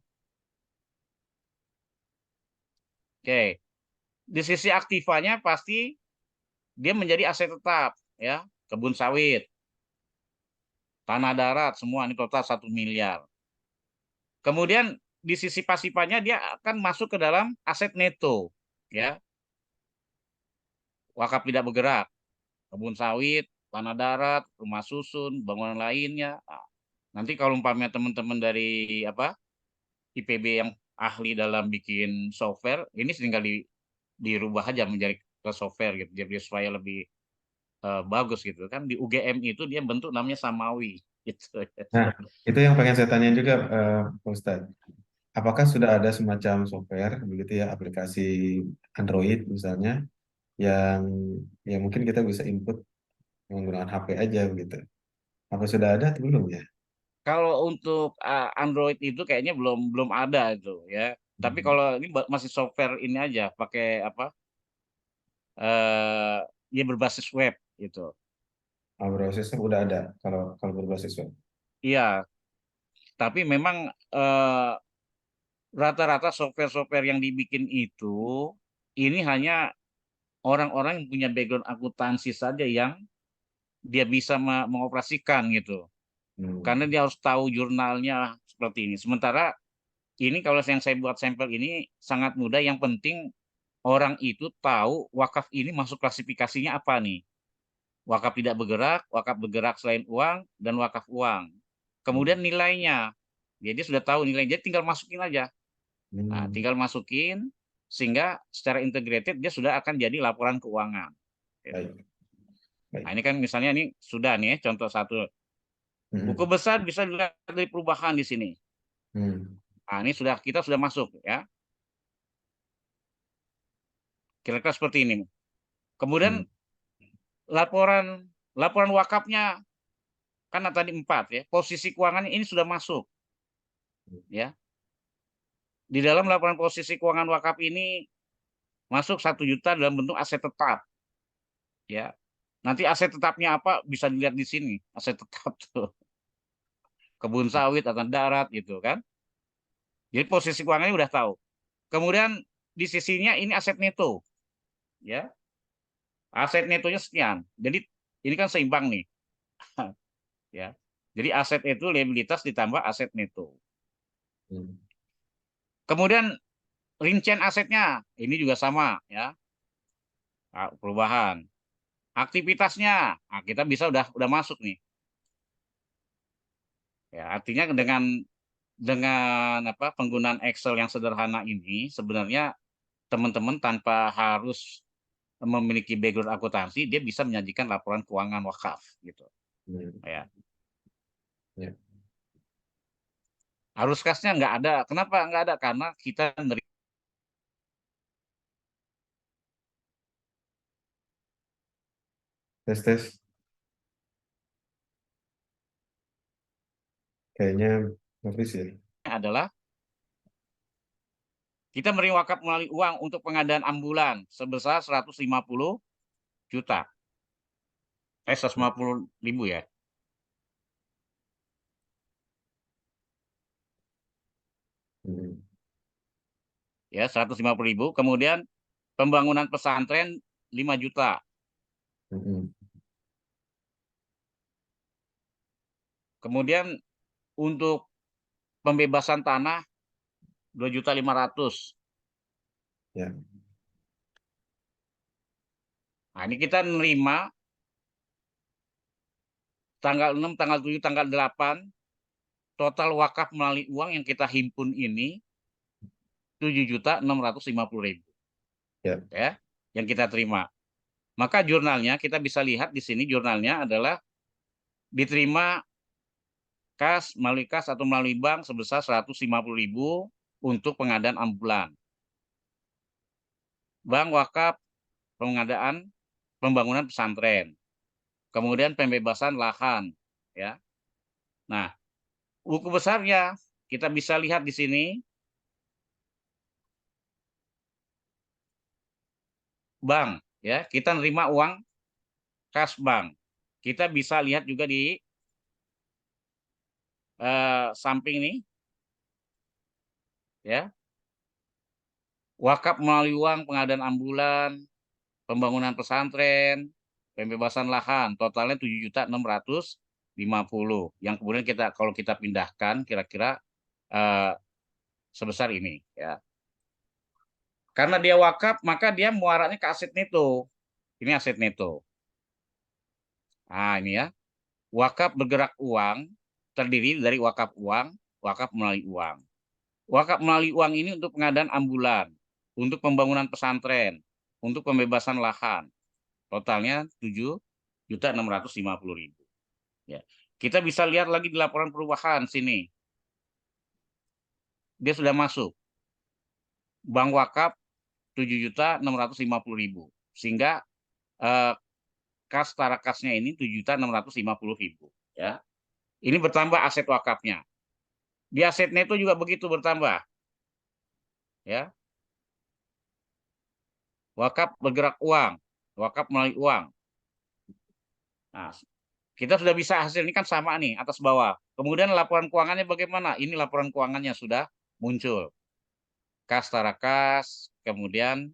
Oke, di sisi aktivanya pasti dia menjadi aset tetap ya, kebun sawit, tanah darat semua ini total 1 miliar. Kemudian di sisi pasifannya dia akan masuk ke dalam aset neto ya, wakaf tidak bergerak, kebun sawit, tanah darat, rumah susun, bangunan lainnya. Nah, nanti kalau umpamanya teman-teman dari IPB yang ahli dalam bikin software, ini tinggal dirubah aja menjadi ke software gitu, jadi supaya lebih bagus gitu kan. Di UGM itu dia bentuk namanya Samawi gitu. Nah, itu yang pengen saya tanya juga, Pak Ustadz. Apakah sudah ada semacam software, begitu ya, aplikasi Android misalnya, yang yang mungkin kita bisa input menggunakan HP aja begitu? Apa sudah ada atau belum ya? Kalau untuk Android itu kayaknya belum belum ada itu ya. Tapi Hmm. kalau ini masih software ini aja pakai eh dia berbasis web gitu. Oh, browser udah ada kalau kalau berbasis web. Iya, tapi memang eh, rata-rata software-software yang dibikin itu ini hanya orang-orang yang punya background akuntansi saja yang dia bisa mengoperasikan gitu. Hmm. Karena dia harus tahu jurnalnya seperti ini. Sementara ini kalau yang saya buat sampel ini sangat mudah. Yang penting orang itu tahu wakaf ini masuk klasifikasinya apa nih. wakaf tidak bergerak, wakaf bergerak selain uang, dan wakaf uang. Kemudian nilainya, jadi sudah tahu nilainya, jadi tinggal masukin aja. Nah, tinggal masukin sehingga secara integrated dia sudah akan jadi laporan keuangan. Gitu. Baik. Baik. Nah, ini kan misalnya ini sudah nih contoh satu. Buku besar bisa dilihat dari perubahan di sini. Nah, ini kita sudah masuk ya. Kira-kira seperti ini. Kemudian laporan wakafnya karena tadi 4 ya. Posisi keuangannya ini sudah masuk. Ya. Di dalam laporan posisi keuangan wakaf ini masuk 1 juta dalam bentuk aset tetap. Ya. Nanti aset tetapnya apa bisa dilihat di sini. Aset tetap tuh. Kebun sawit atau darat gitu kan. Jadi posisi keuangannya udah tahu. Kemudian di sisinya ini aset neto. Ya. Aset netonya sekian. Jadi ini kan seimbang nih. Ya. Jadi aset itu liabilitas ditambah aset neto. Kemudian rincian asetnya ini juga sama ya. Perubahan. Aktivitasnya, nah, kita bisa udah masuk nih. Ya, artinya dengan apa penggunaan Excel yang sederhana ini sebenarnya teman-teman tanpa harus memiliki background akuntansi dia bisa menyajikan laporan keuangan wakaf gitu. Ya. Arus kasnya nggak ada. Kenapa nggak ada? Karena kita Tes. Kayaknya Nafis ya. adalah kita menerima wakaf melalui uang untuk pengadaan ambulan sebesar 150 juta. 150.000 ya. Ya, 150.000. Kemudian pembangunan pesantren 5 juta. Kemudian untuk pembebasan tanah 2.500.000. Ya. Nah, ini kita menerima tanggal 6, tanggal 7, tanggal 8 total wakaf melalui uang yang kita himpun ini 7.650.000. Ya. Ya, yang kita terima. Maka jurnalnya kita bisa lihat di sini jurnalnya adalah diterima melalui kas atau melalui bank sebesar 150.000 untuk pengadaan ambulan. Bank wakaf pengadaan pembangunan pesantren. Kemudian pembebasan lahan, ya. Nah, buku besarnya kita bisa lihat di sini. Bank, ya. Kita nerima uang kas bank. Kita bisa lihat juga di samping ini, ya. Wakaf melalui uang pengadaan ambulan, pembangunan pesantren, pembebasan lahan, totalnya 7.650.000. Yang kemudian kalau kita pindahkan kira-kira sebesar ini, ya. Karena dia wakaf, maka dia muaranya ke aset neto. Ini aset neto. Nah, ini ya. Wakaf bergerak uang terdiri dari wakaf uang, wakaf melalui uang. Wakaf melalui uang ini untuk pengadaan ambulan, untuk pembangunan pesantren, untuk pembebasan lahan. Totalnya 7.650.000. Ya. Kita bisa lihat lagi di laporan perubahan sini. Dia sudah masuk. Bank wakaf 7.650.000. Sehingga kas setara kasnya ini 7.650.000. Ya. Ini bertambah aset wakafnya. Di aset neto juga begitu bertambah. Ya. Wakaf bergerak uang, wakaf melalui uang. Nah, kita sudah bisa hasil ini kan sama nih atas bawah. Kemudian laporan keuangannya bagaimana? Ini laporan keuangannya sudah muncul. Kas setara kas, kemudian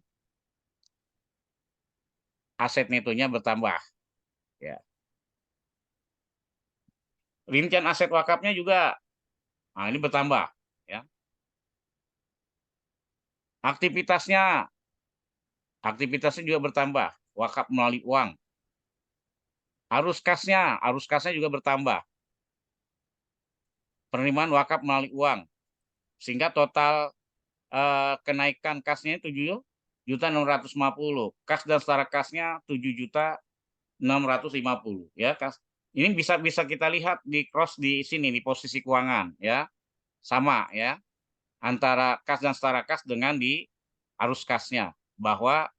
aset netonya bertambah. Ya. Rincian aset wakafnya juga, nah ini bertambah. Ya. Aktivitasnya juga bertambah. Wakaf melalui uang. arus kasnya juga bertambah. Penerimaan wakaf melalui uang, sehingga total kenaikan kasnya 7.650.000, kas dan setara kasnya 7.650.000 ya kas. Ini bisa bisa kita lihat di cross di sini di posisi keuangan ya, sama ya antara kas dan setara kas dengan di arus kasnya, bahwa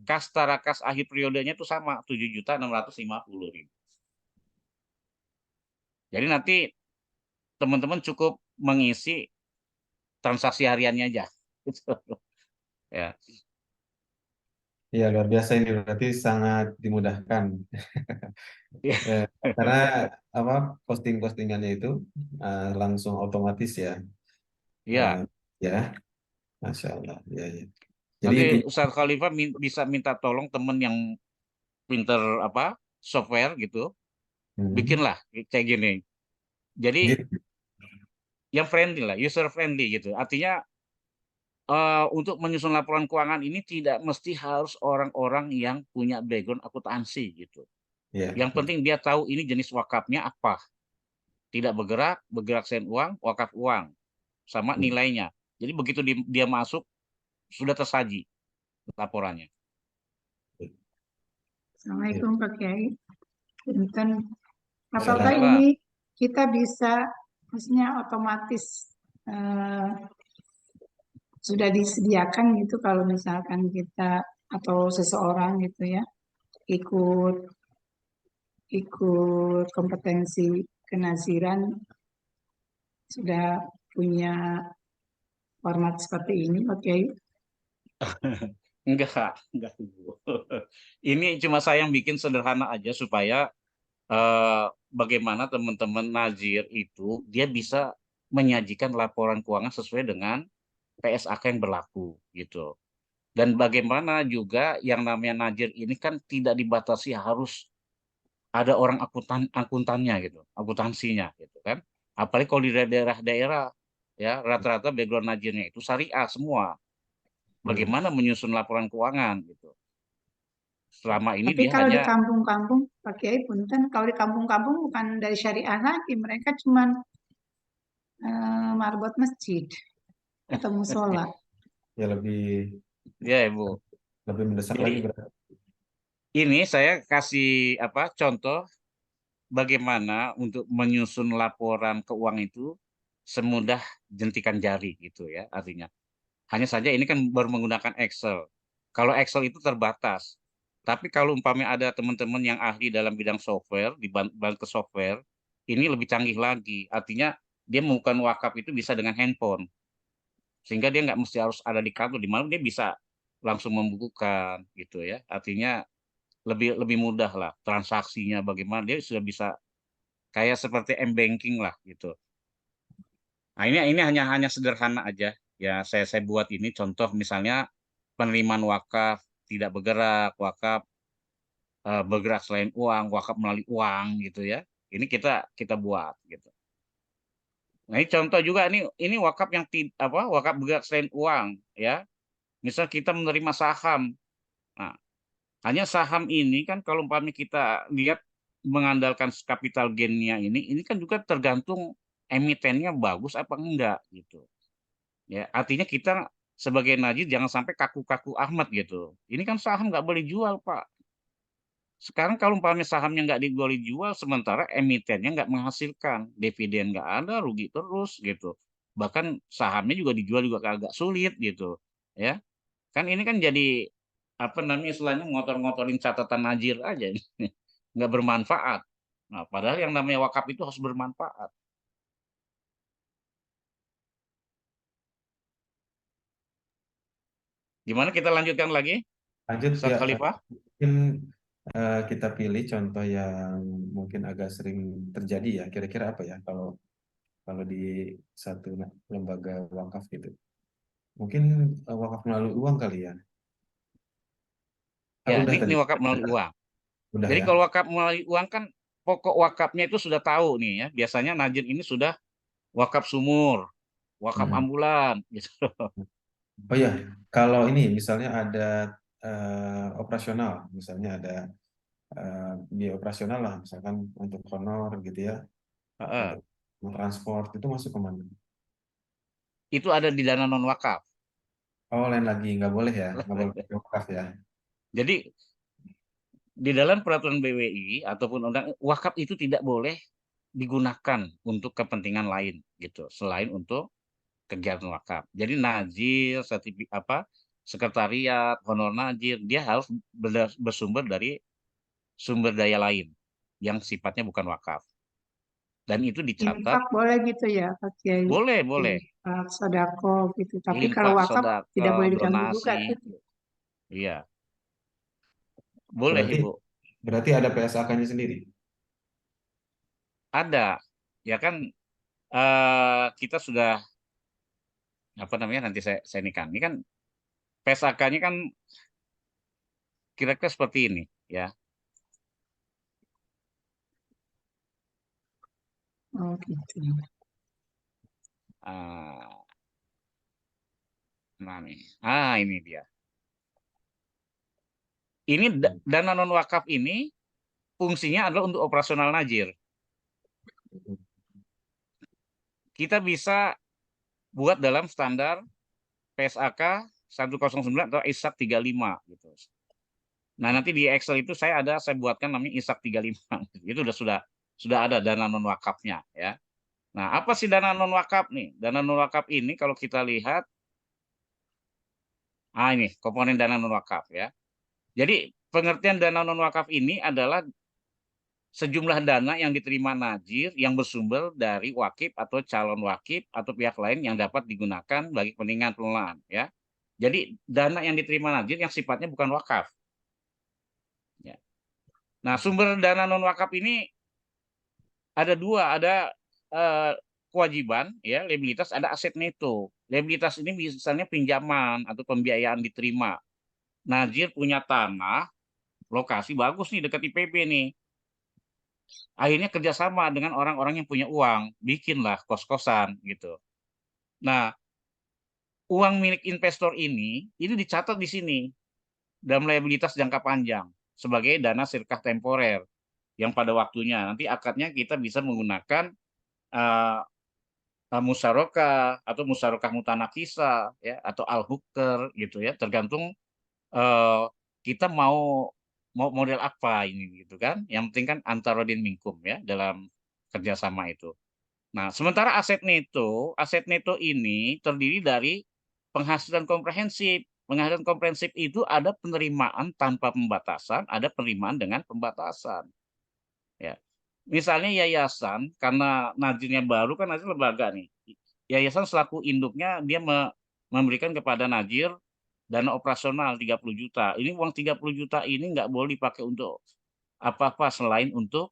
kas setara kas akhir periodenya itu sama 7.650.000. Jadi nanti teman-teman cukup mengisi transaksi hariannya aja. Ya. Iya, luar biasa ini berarti sangat dimudahkan. Karena apa posting-postingannya itu langsung otomatis ya. Eh, Iya. ya, Masya Allah. Ya, ya. Jadi Nanti intinya, Ustaz Khalifah bisa minta tolong temen yang pinter apa software gitu, hmm, bikinlah kayak gini. Jadi gitu. yang friendly lah, user friendly gitu. Artinya untuk menyusun laporan keuangan ini tidak mesti harus orang-orang yang punya background akuntansi gitu. Ya, Yang penting dia tahu ini jenis wakafnya apa. Tidak bergerak, bergerak sen uang, wakaf uang, sama betul. nilainya. Jadi begitu dia masuk sudah tersaji laporannya. Ya. Assalamualaikum Pak Kiai. Punten, apakah Salam. Waalaikumsalam. ini kita bisa, maksudnya otomatis eh, sudah disediakan gitu kalau misalkan kita atau seseorang gitu ya ikut ikut kompetensi kenaziran sudah punya format seperti ini, Pak Kiai? Enggak, Ibu. Ini cuma saya yang bikin sederhana aja supaya bagaimana teman-teman Nazir itu dia bisa menyajikan laporan keuangan sesuai dengan PSAK yang berlaku gitu. Dan bagaimana juga yang namanya Nazir ini kan tidak dibatasi harus ada orang akuntannya gitu, akuntansinya gitu kan. Apalagi kalau di daerah-daerah ya rata-rata background Nazirnya itu syariah semua. Hmm. Bagaimana menyusun laporan keuangan gitu. Selama ini Tapi dia kalau di hanya kampung-kampung, Pak Kiai, punten, kalau di kampung-kampung bukan dari syariah lagi, mereka cuman marbot masjid atau musola. Ya lebih ya Ibu. lebih mendesak lagi Jadi berarti. ini saya kasih apa contoh bagaimana untuk menyusun laporan keuangan itu semudah jentikan jari gitu ya artinya. Hanya saja ini kan baru menggunakan Excel. Kalau Excel itu terbatas. Tapi kalau umpamanya ada teman-teman yang ahli dalam bidang software, di bantu software, ini lebih canggih lagi. Artinya dia melakukan wakaf itu bisa dengan handphone. Sehingga dia nggak mesti harus ada di kantor, di mana dia bisa langsung membukukan gitu ya. Artinya lebih lebih mudah lah transaksinya bagaimana dia sudah bisa kayak seperti m-banking lah gitu. Nah, ini hanya sederhana aja. Ya, saya buat ini contoh misalnya penerimaan wakaf tidak bergerak, wakaf bergerak selain uang, wakaf melalui uang gitu ya. Ini kita kita buat gitu. Nah, ini contoh juga ini wakaf yang apa? Wakaf bergerak selain uang ya. Misal kita menerima saham. Nah, hanya saham ini kan kalau umpamanya kita lihat mengandalkan capital gain-nya ini kan juga tergantung emitennya bagus apa enggak gitu. Ya, artinya kita sebagai najis jangan sampai kaku-kaku amat gitu. Ini kan saham nggak boleh jual, Pak. Sekarang kalau umpamanya sahamnya nggak boleh jual, sementara emitennya nggak menghasilkan, dividen nggak ada, rugi terus gitu. Bahkan sahamnya juga dijual juga agak sulit gitu, ya. Kan ini kan jadi apa namanya istilahnya ngotor-ngotorin catatan najir aja, nggak bermanfaat. Nah, padahal yang namanya wakaf itu harus bermanfaat. Gimana kita lanjutkan lagi, Lanjut Ustaz ya, Khalifah? mungkin kita pilih contoh yang mungkin agak sering terjadi ya. Kira-kira apa ya kalau kalau di satu lembaga wakaf gitu. Mungkin wakaf melalui uang kali ya. Ya, Udah ini tadi. wakaf melalui uang. Udah Jadi ya. kalau wakaf melalui uang kan pokok wakafnya itu sudah tahu nih ya. Biasanya najir ini sudah wakaf sumur, wakaf Mm-mm. ambulan gitu. Oh ya, kalau ini misalnya ada operasional, misalnya ada biaya operasional lah, misalkan untuk honor gitu ya, Heeh. untuk transport itu masuk kemana? Itu ada di dana non wakaf. Oh, lain lagi, nggak boleh ya, nggak boleh pakai wakaf ya. Jadi di dalam peraturan BWI ataupun undang wakaf itu tidak boleh digunakan untuk kepentingan lain gitu selain untuk kegiatan wakaf. Jadi najir, sekretariat, honor najir, dia harus bersumber dari sumber daya lain yang sifatnya bukan wakaf. Dan itu dicatat, Infak boleh gitu ya, Pak Kiai. boleh, boleh. Infak, sodako gitu. Tapi kalau Infak, wakaf tidak sedekah, boleh diganggu donasi, gugat gitu. iya, boleh Berarti Ibu. berarti ada PSAK-nya sendiri. Ada, ya kan kita sudah apa namanya nanti saya nikah. Ini kan PSAK-nya kan kira-kira seperti ini, ya. Oh gitu. Ah, nah nih, ini dia. Ini dana non wakaf ini fungsinya adalah untuk operasional najir. Kita bisa buat dalam standar PSAK 109 atau ISAK 35 gitu. Nah, nanti di Excel itu saya buatkan namanya ISAK 35. Itu sudah ada dana non wakafnya ya. Nah, apa sih dana non wakaf nih? Dana non wakaf ini kalau kita lihat ini komponen dana non wakaf ya. Jadi pengertian dana non wakaf ini adalah sejumlah dana yang diterima najir yang bersumber dari wakif atau calon wakif atau pihak lain yang dapat digunakan bagi kepentingan pengelolaan ya. Jadi dana yang diterima najir yang sifatnya bukan wakaf. Ya. Nah, sumber dana non wakaf ini ada dua, ada kewajiban ya, liabilitas, ada aset neto. Liabilitas ini misalnya pinjaman atau pembiayaan diterima. Najir punya tanah, lokasi bagus nih dekat IPB nih. Akhirnya kerjasama dengan orang-orang yang punya uang, bikinlah kos-kosan gitu. Nah, uang milik investor ini dicatat di sini dalam liabilitas jangka panjang sebagai dana sirkah temporer yang pada waktunya nanti akadnya kita bisa menggunakan uh, musyarakah atau musyarakah mutanakisa ya atau al-hukr gitu ya tergantung uh, kita mau model apa ini gitu kan yang penting kan antarodin minkum ya dalam kerjasama itu. Nah, sementara aset neto ini terdiri dari penghasilan komprehensif. Penghasilan komprehensif itu ada penerimaan tanpa pembatasan, ada penerimaan dengan pembatasan. Ya. Misalnya yayasan, karena najirnya baru kan najir lembaga nih. Yayasan selaku induknya dia memberikan kepada najir dana operasional 30 juta. Ini uang 30 juta ini nggak boleh dipakai untuk apa-apa selain untuk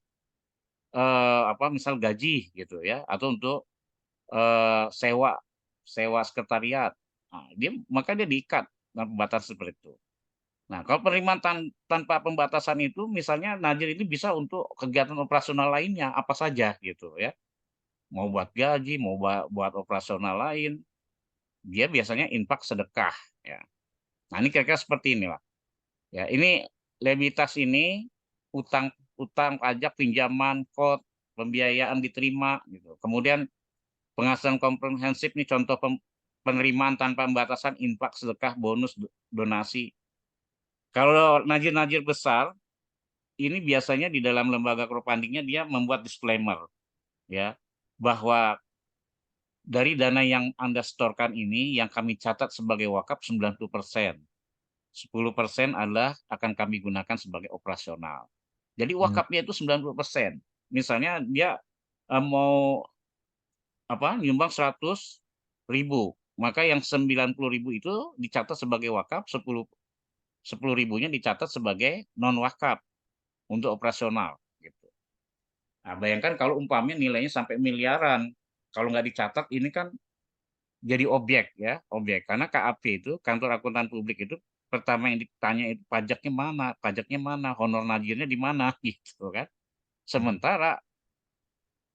misal gaji gitu ya atau untuk sewa sewa sekretariat. Nah, maka dia diikat dengan pembatasan seperti itu. Nah, kalau penerimaan tanpa pembatasan itu, misalnya najir ini bisa untuk kegiatan operasional lainnya apa saja gitu ya. Mau buat gaji, mau buat operasional lain, dia biasanya infak sedekah ya. Nah, ini kira-kira seperti ini lah. Ya, ini liabilitas ini utang utang pajak, pinjaman, kod, pembiayaan diterima gitu. Kemudian penghasilan komprehensif nih contoh penerimaan tanpa pembatasan infak, sedekah, bonus, donasi. Kalau najir-najir besar, ini biasanya di dalam lembaga crowdfundingnya dia membuat disclaimer ya bahwa dari dana yang Anda setorkan ini yang kami catat sebagai wakaf 90%. 10% adalah akan kami gunakan sebagai operasional. Jadi wakafnya itu 90%. Misalnya dia mau nyumbang 100.000, maka yang 90.000 itu dicatat sebagai wakaf, 10 ribunya dicatat sebagai non wakaf untuk operasional gitu. Nah, bayangkan kalau umpamanya nilainya sampai miliaran, kalau nggak dicatat ini kan jadi objek ya, objek. Karena KAP itu kantor akuntan publik itu pertama yang ditanya itu pajaknya mana, honor najirnya di mana gitu kan. Sementara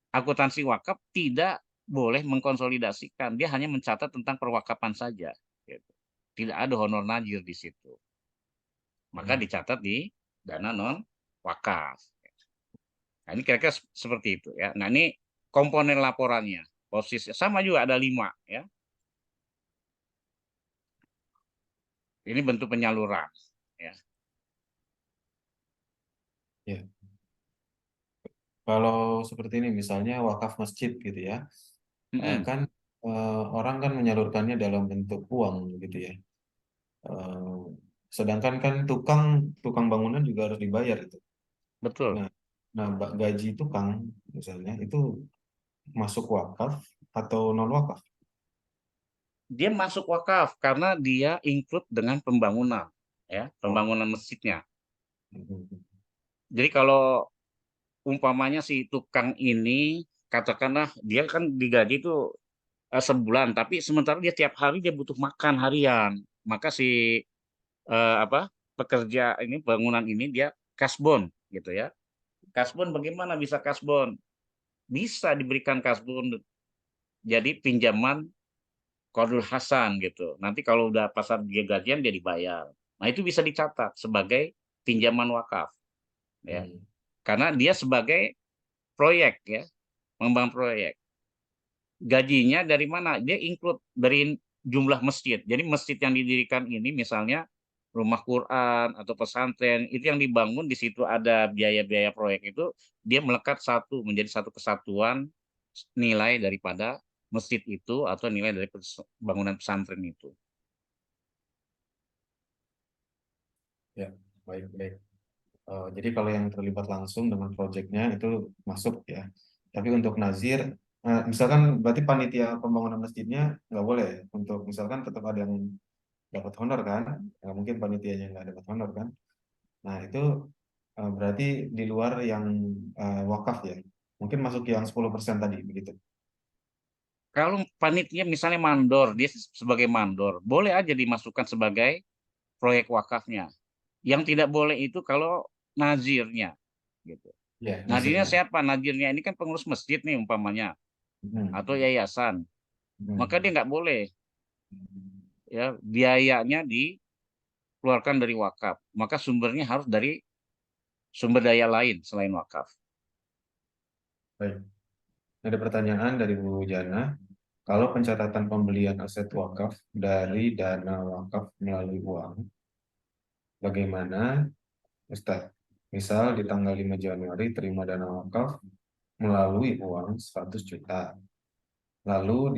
akuntansi wakaf tidak boleh mengkonsolidasikan, dia hanya mencatat tentang perwakapan saja gitu. Tidak ada honor najir di situ. Maka dicatat di dana non wakaf. Nah, ini kira-kira seperti itu ya. Nah, ini komponen laporannya. Posisi sama juga ada 5 ya. Ini bentuk penyaluran ya. Ya. Kalau seperti ini misalnya wakaf masjid gitu ya, Mm-mm, kan orang kan menyalurkannya dalam bentuk uang gitu ya. Eh, Sedangkan kan tukang tukang bangunan juga harus dibayar itu. betul. Nah, gaji tukang misalnya itu masuk wakaf atau non wakaf? Dia masuk wakaf karena dia include dengan pembangunan ya, Oh. pembangunan masjidnya. Mhm. Jadi kalau umpamanya si tukang ini katakanlah dia kan digaji itu sebulan, tapi sementara dia tiap hari dia butuh makan harian. Maka si apa pekerja ini bangunan ini dia kasbon gitu ya. Kasbon bagaimana bisa kasbon? Bisa diberikan kasbon jadi pinjaman Qardul Hasan gitu. Nanti kalau udah pasar dia gajian dia dibayar. Nah, itu bisa dicatat sebagai pinjaman wakaf ya. Hmm. Karena dia sebagai proyek ya, mengembang proyek. Gajinya dari mana? Dia include dari jumlah masjid. Jadi masjid yang didirikan ini misalnya rumah Quran atau pesantren itu yang dibangun di situ ada biaya-biaya proyek itu dia melekat menjadi satu kesatuan nilai daripada masjid itu atau nilai dari bangunan pesantren itu. Ya, baik, baik. Jadi kalau yang terlibat langsung dengan proyeknya itu masuk ya. Tapi untuk nazir, misalkan berarti panitia pembangunan masjidnya nggak boleh ya? Untuk misalkan tetap ada yang dapat honor kan? Nggak mungkin panitianya nggak dapat honor kan? Nah itu berarti di luar yang wakaf ya. Mungkin masuk yang 10% tadi begitu. Kalau panitia misalnya mandor, dia sebagai mandor, boleh aja dimasukkan sebagai proyek wakafnya. Yang tidak boleh itu kalau nazirnya, gitu. Ya, Nazirnya nazirnya. siapa? Nazirnya ini kan pengurus masjid nih umpamanya, atau Hmm. yayasan. Maka dia Hmm. nggak boleh ya biayanya dikeluarkan dari wakaf. Maka sumbernya harus dari sumber daya lain selain wakaf. Baik. Ada pertanyaan dari Bu Jana. Kalau pencatatan pembelian aset wakaf dari dana wakaf melalui uang, bagaimana, Ustaz? Misal di tanggal 5 Januari terima dana wakaf melalui uang 100 juta, lalu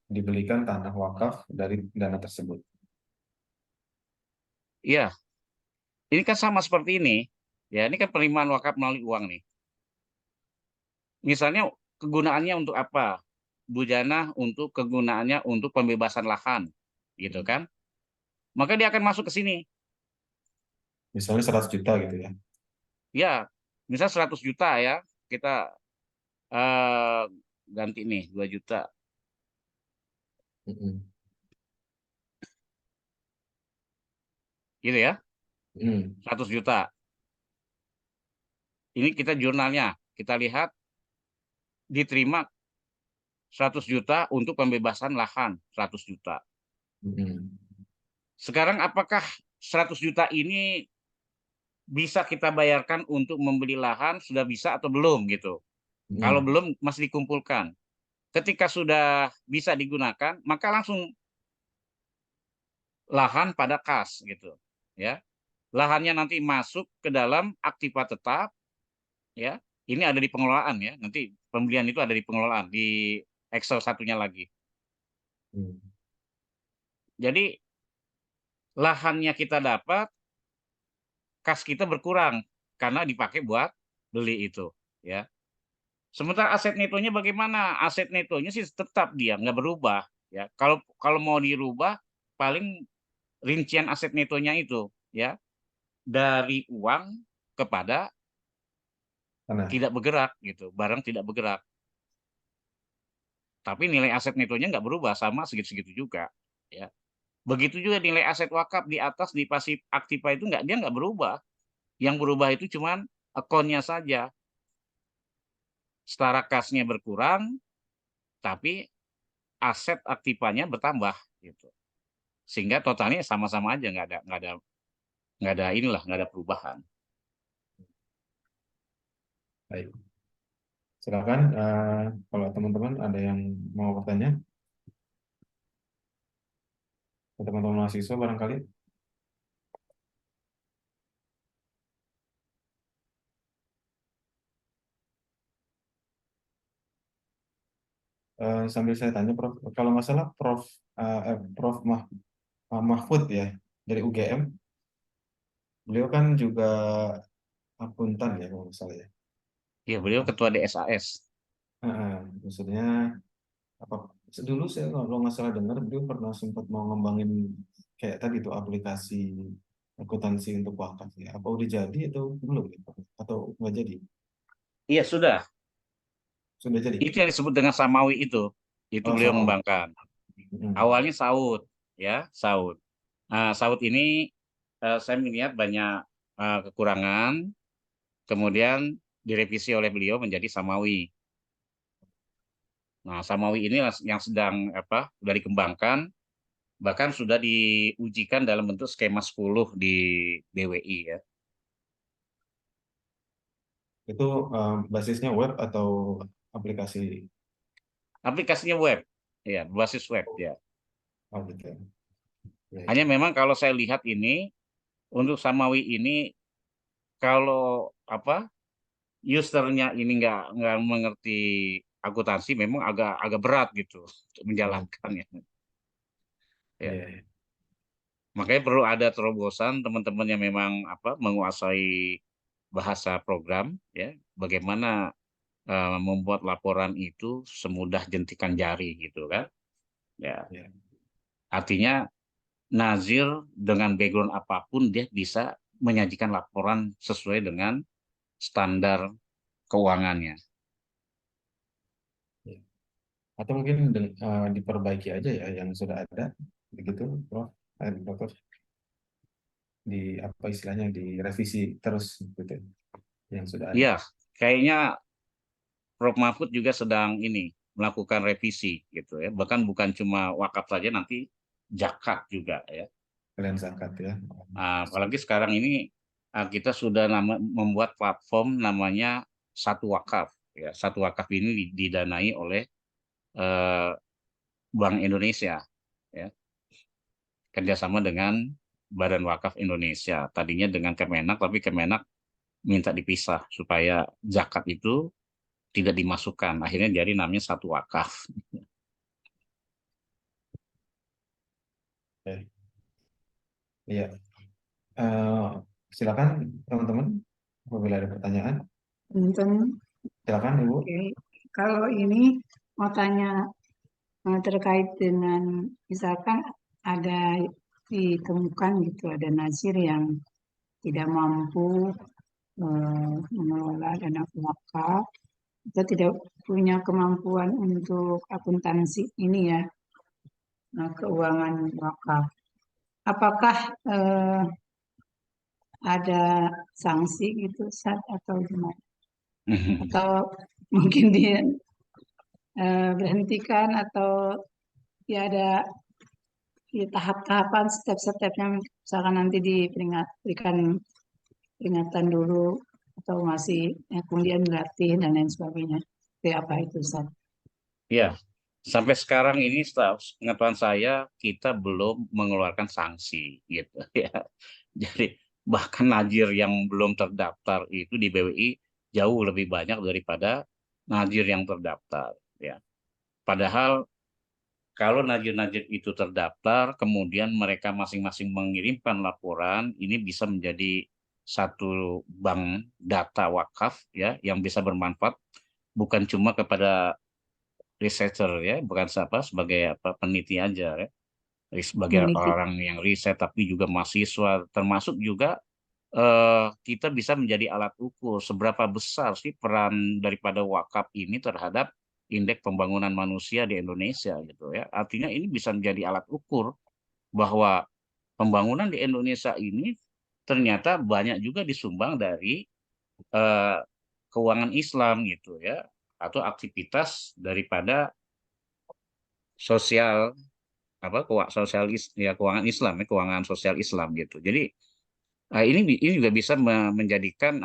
dibelikan tanah wakaf dari dana tersebut. Iya, ini kan sama seperti ini. Ya, ini kan penerimaan wakaf melalui uang nih. Misalnya kegunaannya untuk apa? Bujana untuk kegunaannya untuk pembebasan lahan, gitu kan? Maka dia akan masuk ke sini. Misalnya 100 juta gitu ya. Ya, misal 100 juta ya, kita eh, ganti nih 2 juta, Mm-mm. gitu ya, Mm. 100 juta. Ini kita jurnalnya, kita lihat diterima 100 juta untuk pembebasan lahan, 100 juta. Mm-mm. Sekarang apakah 100 juta ini bisa kita bayarkan untuk membeli lahan, sudah bisa atau belum gitu. Kalau Mm-mm. belum masih dikumpulkan. Ketika sudah bisa digunakan, maka langsung lahan pada kas gitu, ya. Lahannya nanti masuk ke dalam aktiva tetap, ya. Ini ada di pengelolaan ya. Nanti pembelian itu ada di pengelolaan di Excel satunya lagi. Mm. Jadi lahannya kita dapat, kas kita berkurang karena dipakai buat beli itu, ya. Sementara aset netonya bagaimana? Aset netonya sih tetap dia nggak berubah, ya. Kalau kalau mau dirubah paling rincian aset netonya itu, ya, dari uang kepada Tanah. tidak bergerak gitu, barang tidak bergerak. Tapi nilai aset netonya nggak berubah sama segitu-segitu juga, ya. Begitu juga nilai aset wakaf di atas di pasif aktiva itu dia nggak berubah. Yang berubah itu cuman akunnya saja. Setara kasnya berkurang, tapi aset aktivanya bertambah gitu. Sehingga totalnya sama-sama aja nggak ada inilah nggak ada perubahan. Baik, silakan kalau teman-teman ada yang mau bertanya, teman-teman mahasiswa barangkali. Sambil saya tanya, Prof, kalau nggak salah Prof Mahfud ya dari UGM, beliau kan juga akuntan ya kalau nggak salah ya. Ya, beliau ketua DSAS. Maksudnya apa? Dulu saya kalau nggak salah dengar beliau pernah sempat mau ngembangin kayak tadi tuh aplikasi akuntansi untuk wakaf ya. Apa udah jadi atau belum ya? Atau nggak jadi? Iya, sudah. Sudah jadi? Itu yang disebut dengan Samawi itu. Itu Oh beliau sama. mengembangkan. Awalnya Saud, ya, Saud. Nah, Saud ini saya melihat banyak kekurangan, kemudian direvisi oleh beliau menjadi Samawi. Nah, Samawi ini yang sedang sudah dikembangkan, bahkan sudah diujikan dalam bentuk skema 10 di BWI ya. Itu basisnya web atau aplikasi? Aplikasinya web, ya, berbasis web ya. Oh gitu ya. Ya, ya. Hanya memang kalau saya lihat ini untuk Samawi ini kalau usernya ini nggak mengerti akuntansi memang agak agak berat gitu untuk Oh, menjalankannya. Ya, iya, iya. makanya perlu ada terobosan teman-teman yang memang menguasai bahasa program ya, bagaimana membuat laporan itu semudah jentikan jari gitu kan. Ya, Iya. artinya Nazir dengan background apapun dia bisa menyajikan laporan sesuai dengan standar keuangannya. Iya. Atau mungkin diperbaiki aja ya yang sudah ada, begitu, Prof. Prof. Di apa istilahnya direvisi terus gitu yang sudah ada. Iya, kayaknya Prof. Mahfud juga sedang ini melakukan revisi gitu ya. Bahkan bukan cuma wakaf saja, nanti zakat juga ya. Kalian zakat ya. Apalagi sekarang ini kita sudah membuat platform namanya Satu Wakaf ya. Satu Wakaf ini didanai oleh eh, Bank Indonesia ya, kerjasama dengan Badan Wakaf Indonesia. Tadinya dengan Kemenak, tapi Kemenak minta dipisah supaya zakat itu tidak dimasukkan. Akhirnya jadi namanya Satu Wakaf. Oke. Iya. Eh, Silakan teman-teman apabila ada pertanyaan. Punten, Silakan Ibu. oke. Kalau ini mau tanya terkait dengan misalkan ada ditemukan gitu ada nazir yang tidak mampu mengelola dana wakaf atau tidak punya kemampuan untuk akuntansi ini ya, keuangan wakaf. Apakah eh, ada sanksi gitu Ustaz, atau gimana? Atau mungkin dia berhentikan atau ya ada ya, tahap-tahapan step-stepnya misalkan nanti berikan peringatan dulu atau masih kemudian dilatih dan lain sebagainya. Seperti apa itu Ustaz? Ya, sampai sekarang ini setahu pengetahuan saya kita belum mengeluarkan sanksi gitu ya. Jadi bahkan najir yang belum terdaftar itu di BWI jauh lebih banyak daripada najir yang terdaftar ya. Padahal kalau najir-najir itu terdaftar, kemudian mereka masing-masing mengirimkan laporan, ini bisa menjadi satu bank data wakaf ya yang bisa bermanfaat bukan cuma kepada researcher ya, bukan sebagai peneliti aja ya, sebagai Meneliti. orang yang riset, tapi juga mahasiswa, termasuk juga kita bisa menjadi alat ukur seberapa besar sih peran daripada wakaf ini terhadap indeks pembangunan manusia di Indonesia gitu ya. Artinya ini bisa menjadi alat ukur bahwa pembangunan di Indonesia ini ternyata banyak juga disumbang dari eh, keuangan Islam gitu ya, atau aktivitas daripada sosial sosialis ya, keuangan Islam ya, keuangan sosial Islam gitu. Jadi ini juga bisa menjadikan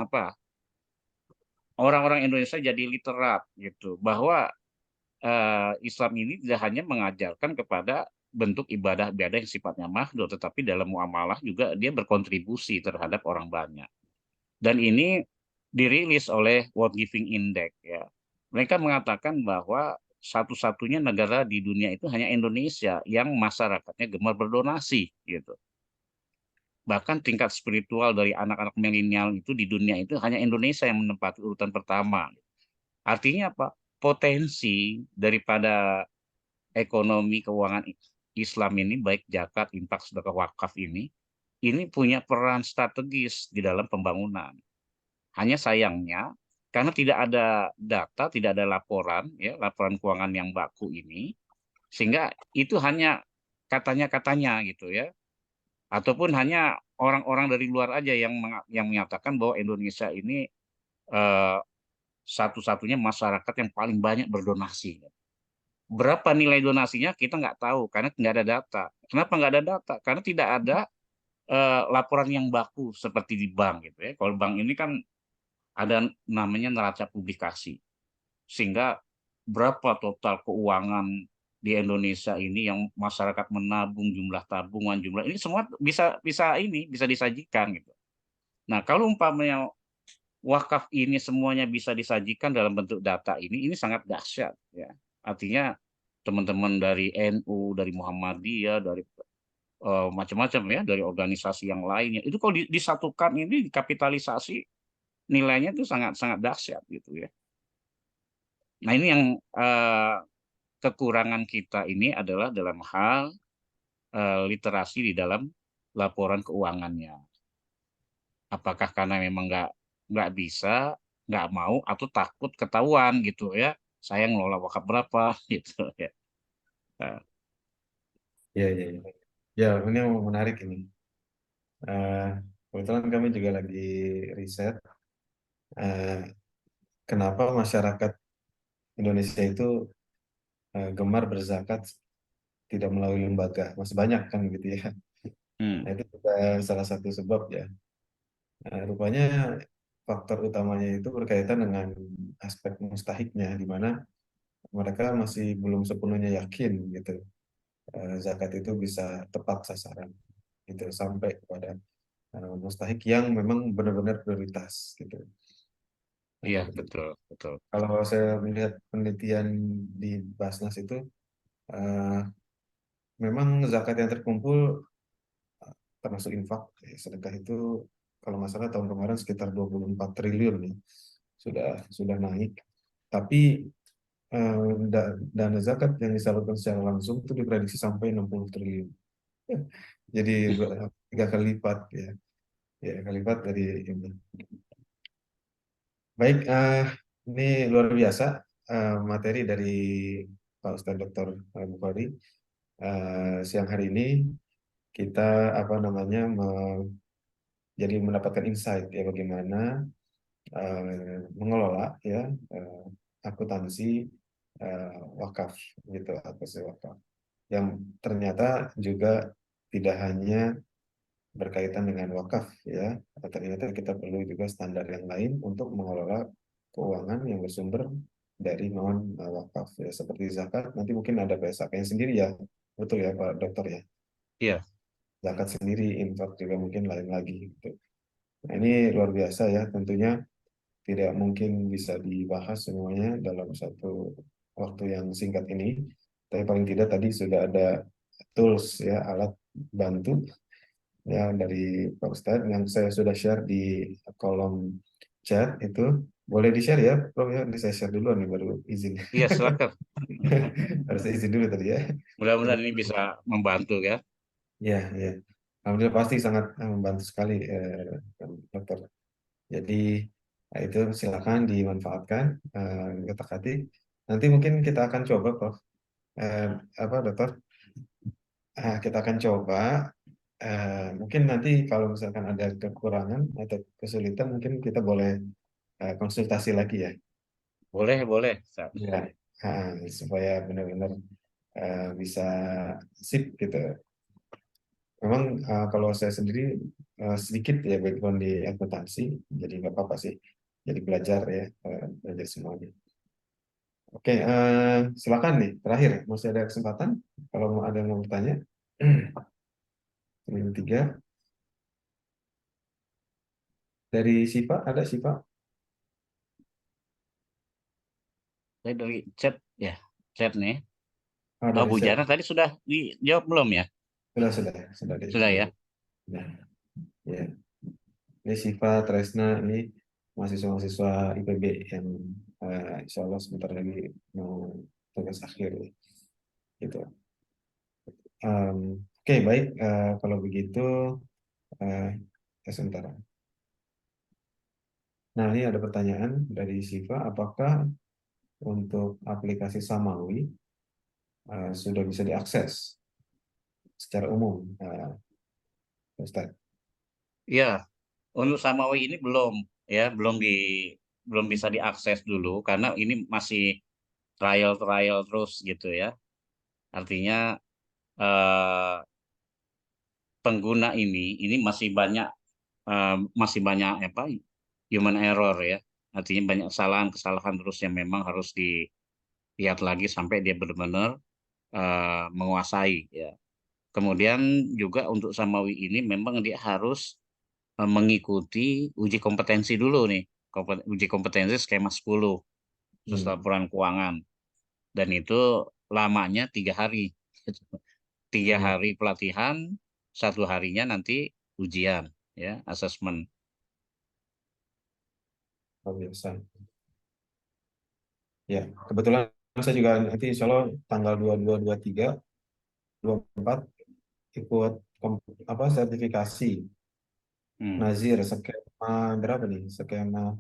orang-orang Indonesia jadi literat gitu, bahwa Islam ini tidak hanya mengajarkan kepada bentuk ibadah-ibadah yang sifatnya mahdoh, tetapi dalam muamalah juga dia berkontribusi terhadap orang banyak. Dan ini dirilis oleh World Giving Index ya. Mereka mengatakan bahwa satu-satunya negara di dunia itu hanya Indonesia yang masyarakatnya gemar berdonasi gitu. Bahkan tingkat spiritual dari anak-anak milenial itu di dunia itu hanya Indonesia yang menempati urutan pertama. Artinya apa? Potensi daripada ekonomi keuangan Islam ini, baik zakat, infak, sedekah, wakaf ini punya peran strategis di dalam pembangunan. Hanya sayangnya karena tidak ada data, tidak ada laporan, ya, laporan keuangan yang baku ini, sehingga itu hanya katanya-katanya gitu ya, ataupun hanya orang-orang dari luar aja yang menyatakan bahwa Indonesia ini eh, satu-satunya masyarakat yang paling banyak berdonasi. Berapa nilai donasinya kita nggak tahu karena nggak ada data. Kenapa nggak ada data? Karena tidak ada laporan yang baku seperti di bank gitu ya. Kalau bank ini kan ada namanya neraca publikasi, sehingga berapa total keuangan di Indonesia ini yang masyarakat menabung, jumlah tabungan, jumlah ini semua bisa bisa disajikan gitu. Nah, kalau umpamanya wakaf ini semuanya bisa disajikan dalam bentuk data ini sangat dahsyat ya. Artinya teman-teman dari NU, dari Muhammadiyah, dari macam-macam ya, dari organisasi yang lainnya, itu kalau disatukan ini dikapitalisasi nilainya itu sangat sangat dahsyat gitu ya. Nah, ini yang kekurangan kita ini adalah dalam hal literasi di dalam laporan keuangannya. Apakah karena memang nggak bisa, nggak mau, atau takut ketahuan gitu ya? Saya ngelola wakaf berapa gitu ya. Nah, Ya, ya, ya. Ya, ini menarik ini. Eh, Kebetulan kami juga lagi riset eh, kenapa masyarakat Indonesia itu gemar berzakat tidak melalui lembaga. Masih banyak kan gitu ya. Nah, hmm, itu juga salah satu sebab ya. Rupanya faktor utamanya itu berkaitan dengan aspek mustahiknya, di mana mereka masih belum sepenuhnya yakin gitu zakat itu bisa tepat sasaran gitu sampai kepada mustahik yang memang benar-benar prioritas gitu. iya Nah, betul betul. kalau saya melihat penelitian di Basnas itu eh, memang zakat yang terkumpul termasuk infak sedekah itu kalau nggak salah tahun kemarin sekitar 24 triliun ya. Sudah naik. Tapi dana zakat yang disalurkan secara langsung itu diprediksi sampai 60 triliun. Jadi tiga kali lipat ya. Ya, kali lipat dari ini. Baik, ini luar biasa materi dari Pak Ustadz Dr. Bukhari. Siang hari ini kita apa namanya jadi mendapatkan insight ya bagaimana mengelola ya eh, akuntansi wakaf gitu akuntansi wakaf yang ternyata juga tidak hanya berkaitan dengan wakaf ya. Ternyata kita perlu juga standar yang lain untuk mengelola keuangan yang bersumber dari non wakaf ya seperti zakat nanti mungkin ada PSAK-nya sendiri ya. Betul ya Pak Dokter ya. Iya, Zakat sendiri, infak juga mungkin lain lagi gitu. Nah, ini luar biasa ya, tentunya tidak mungkin bisa dibahas semuanya dalam satu waktu yang singkat ini. Tapi paling tidak tadi sudah ada tools ya, alat bantu ya dari Pak Ustadz yang saya sudah share di kolom chat itu. Boleh di-share ya, Prof ya. Ini saya share dulu nih baru izin. iya silakan. Harus saya izin dulu tadi ya. Mudah-mudahan ini bisa membantu ya. Ya, ya. Alhamdulillah pasti sangat membantu sekali, Dokter. Jadi itu silakan dimanfaatkan, kata-kati. Nanti mungkin kita akan coba, Prof. Eh, apa, Dokter? Kita akan coba. Mungkin nanti kalau misalkan ada kekurangan atau kesulitan, mungkin kita boleh konsultasi lagi ya. Boleh boleh. Ya, supaya benar-benar bisa sip gitu. Memang kalau saya sendiri sedikit ya background di akuntansi, jadi nggak apa-apa sih. jadi belajar ya, belajar semuanya. Oke, silakan nih, terakhir masih ada kesempatan kalau mau ada yang mau bertanya. Ini tiga dari Siva, ada Siva? Saya dari chat ya, chat nih. Oh, Dari Bu saya. Jana tadi sudah dijawab belum ya? Sudah Sudah ya. Nah, ya. Ini Siva, Tresna, ini mahasiswa-mahasiswa IPB yang insya Allah sebentar lagi mau tugas akhir ya. Gitu. Oke, baik. Kalau begitu, sebentar. Nah, ini ada pertanyaan dari Siva. Apakah untuk aplikasi Samawi sudah bisa diakses secara umum, Ustaz? Ya, untuk Samawi ini belum ya, belum bisa diakses dulu karena ini masih trial terus gitu ya. Artinya eh, pengguna ini masih banyak apa human error ya. Artinya banyak kesalahan terus yang memang harus dilihat lagi sampai dia benar-benar menguasai ya. Kemudian juga untuk Samawi ini memang dia harus mengikuti uji kompetensi dulu nih. Uji kompetensi skema 10 khusus Hmm. laporan keuangan. Dan itu lamanya 3 hari. 3 hari pelatihan, 1 harinya nanti ujian, ya, asesmen. Oh, biasa. Ya, kebetulan saya juga nanti insya Allah tanggal 22, 23, 24 ikut apa sertifikasi Hmm. Nazir skema berapa nih? Skema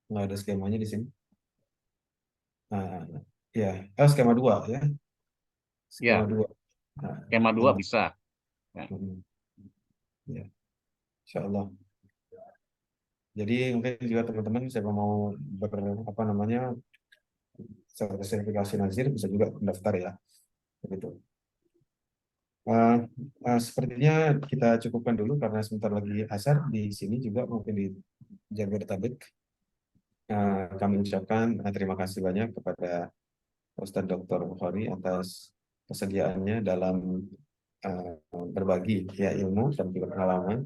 nggak ada skemanya di sini. Nah, ya, skema 2 ya, skema Ya, 2. Nah, skema 2 nah, bisa. Ya. ya, insya Allah. Jadi mungkin juga teman-teman siapa mau apa namanya sertifikasi Nazir bisa juga mendaftar ya, begitu. Eh, sepertinya kita cukupkan dulu karena sebentar lagi asar di sini juga mungkin di Jabodetabek. Kami ucapkan terima kasih banyak kepada Ustadz Dr. Bukhari atas kesediaannya dalam eh, berbagi ya ilmu dan juga pengalaman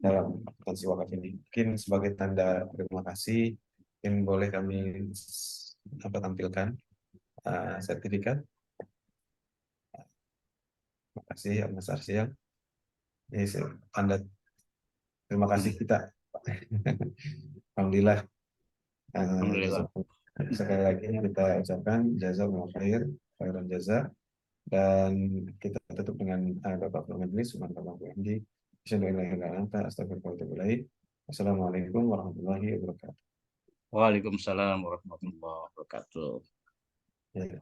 dalam akuntansi wakaf ini. Mungkin sebagai tanda terima kasih, yang boleh kami tampilkan sertifikat. Terima kasih ya Mas Arsyil. Ini tanda terima kasih kita. Alhamdulillah. Alhamdulillah. Jazakumullah. Sekali lagi kita ucapkan jazakumullah khair, khairan jaza, dan kita tutup dengan Bapak Ketua Majelis subhanallahi wa bihamdihi, asyhadu an la ilaha illa anta, astaghfiruka wa atubu ilaik. Wassalamualaikum warahmatullahi wabarakatuh. Waalaikumsalam warahmatullahi wabarakatuh. Ya.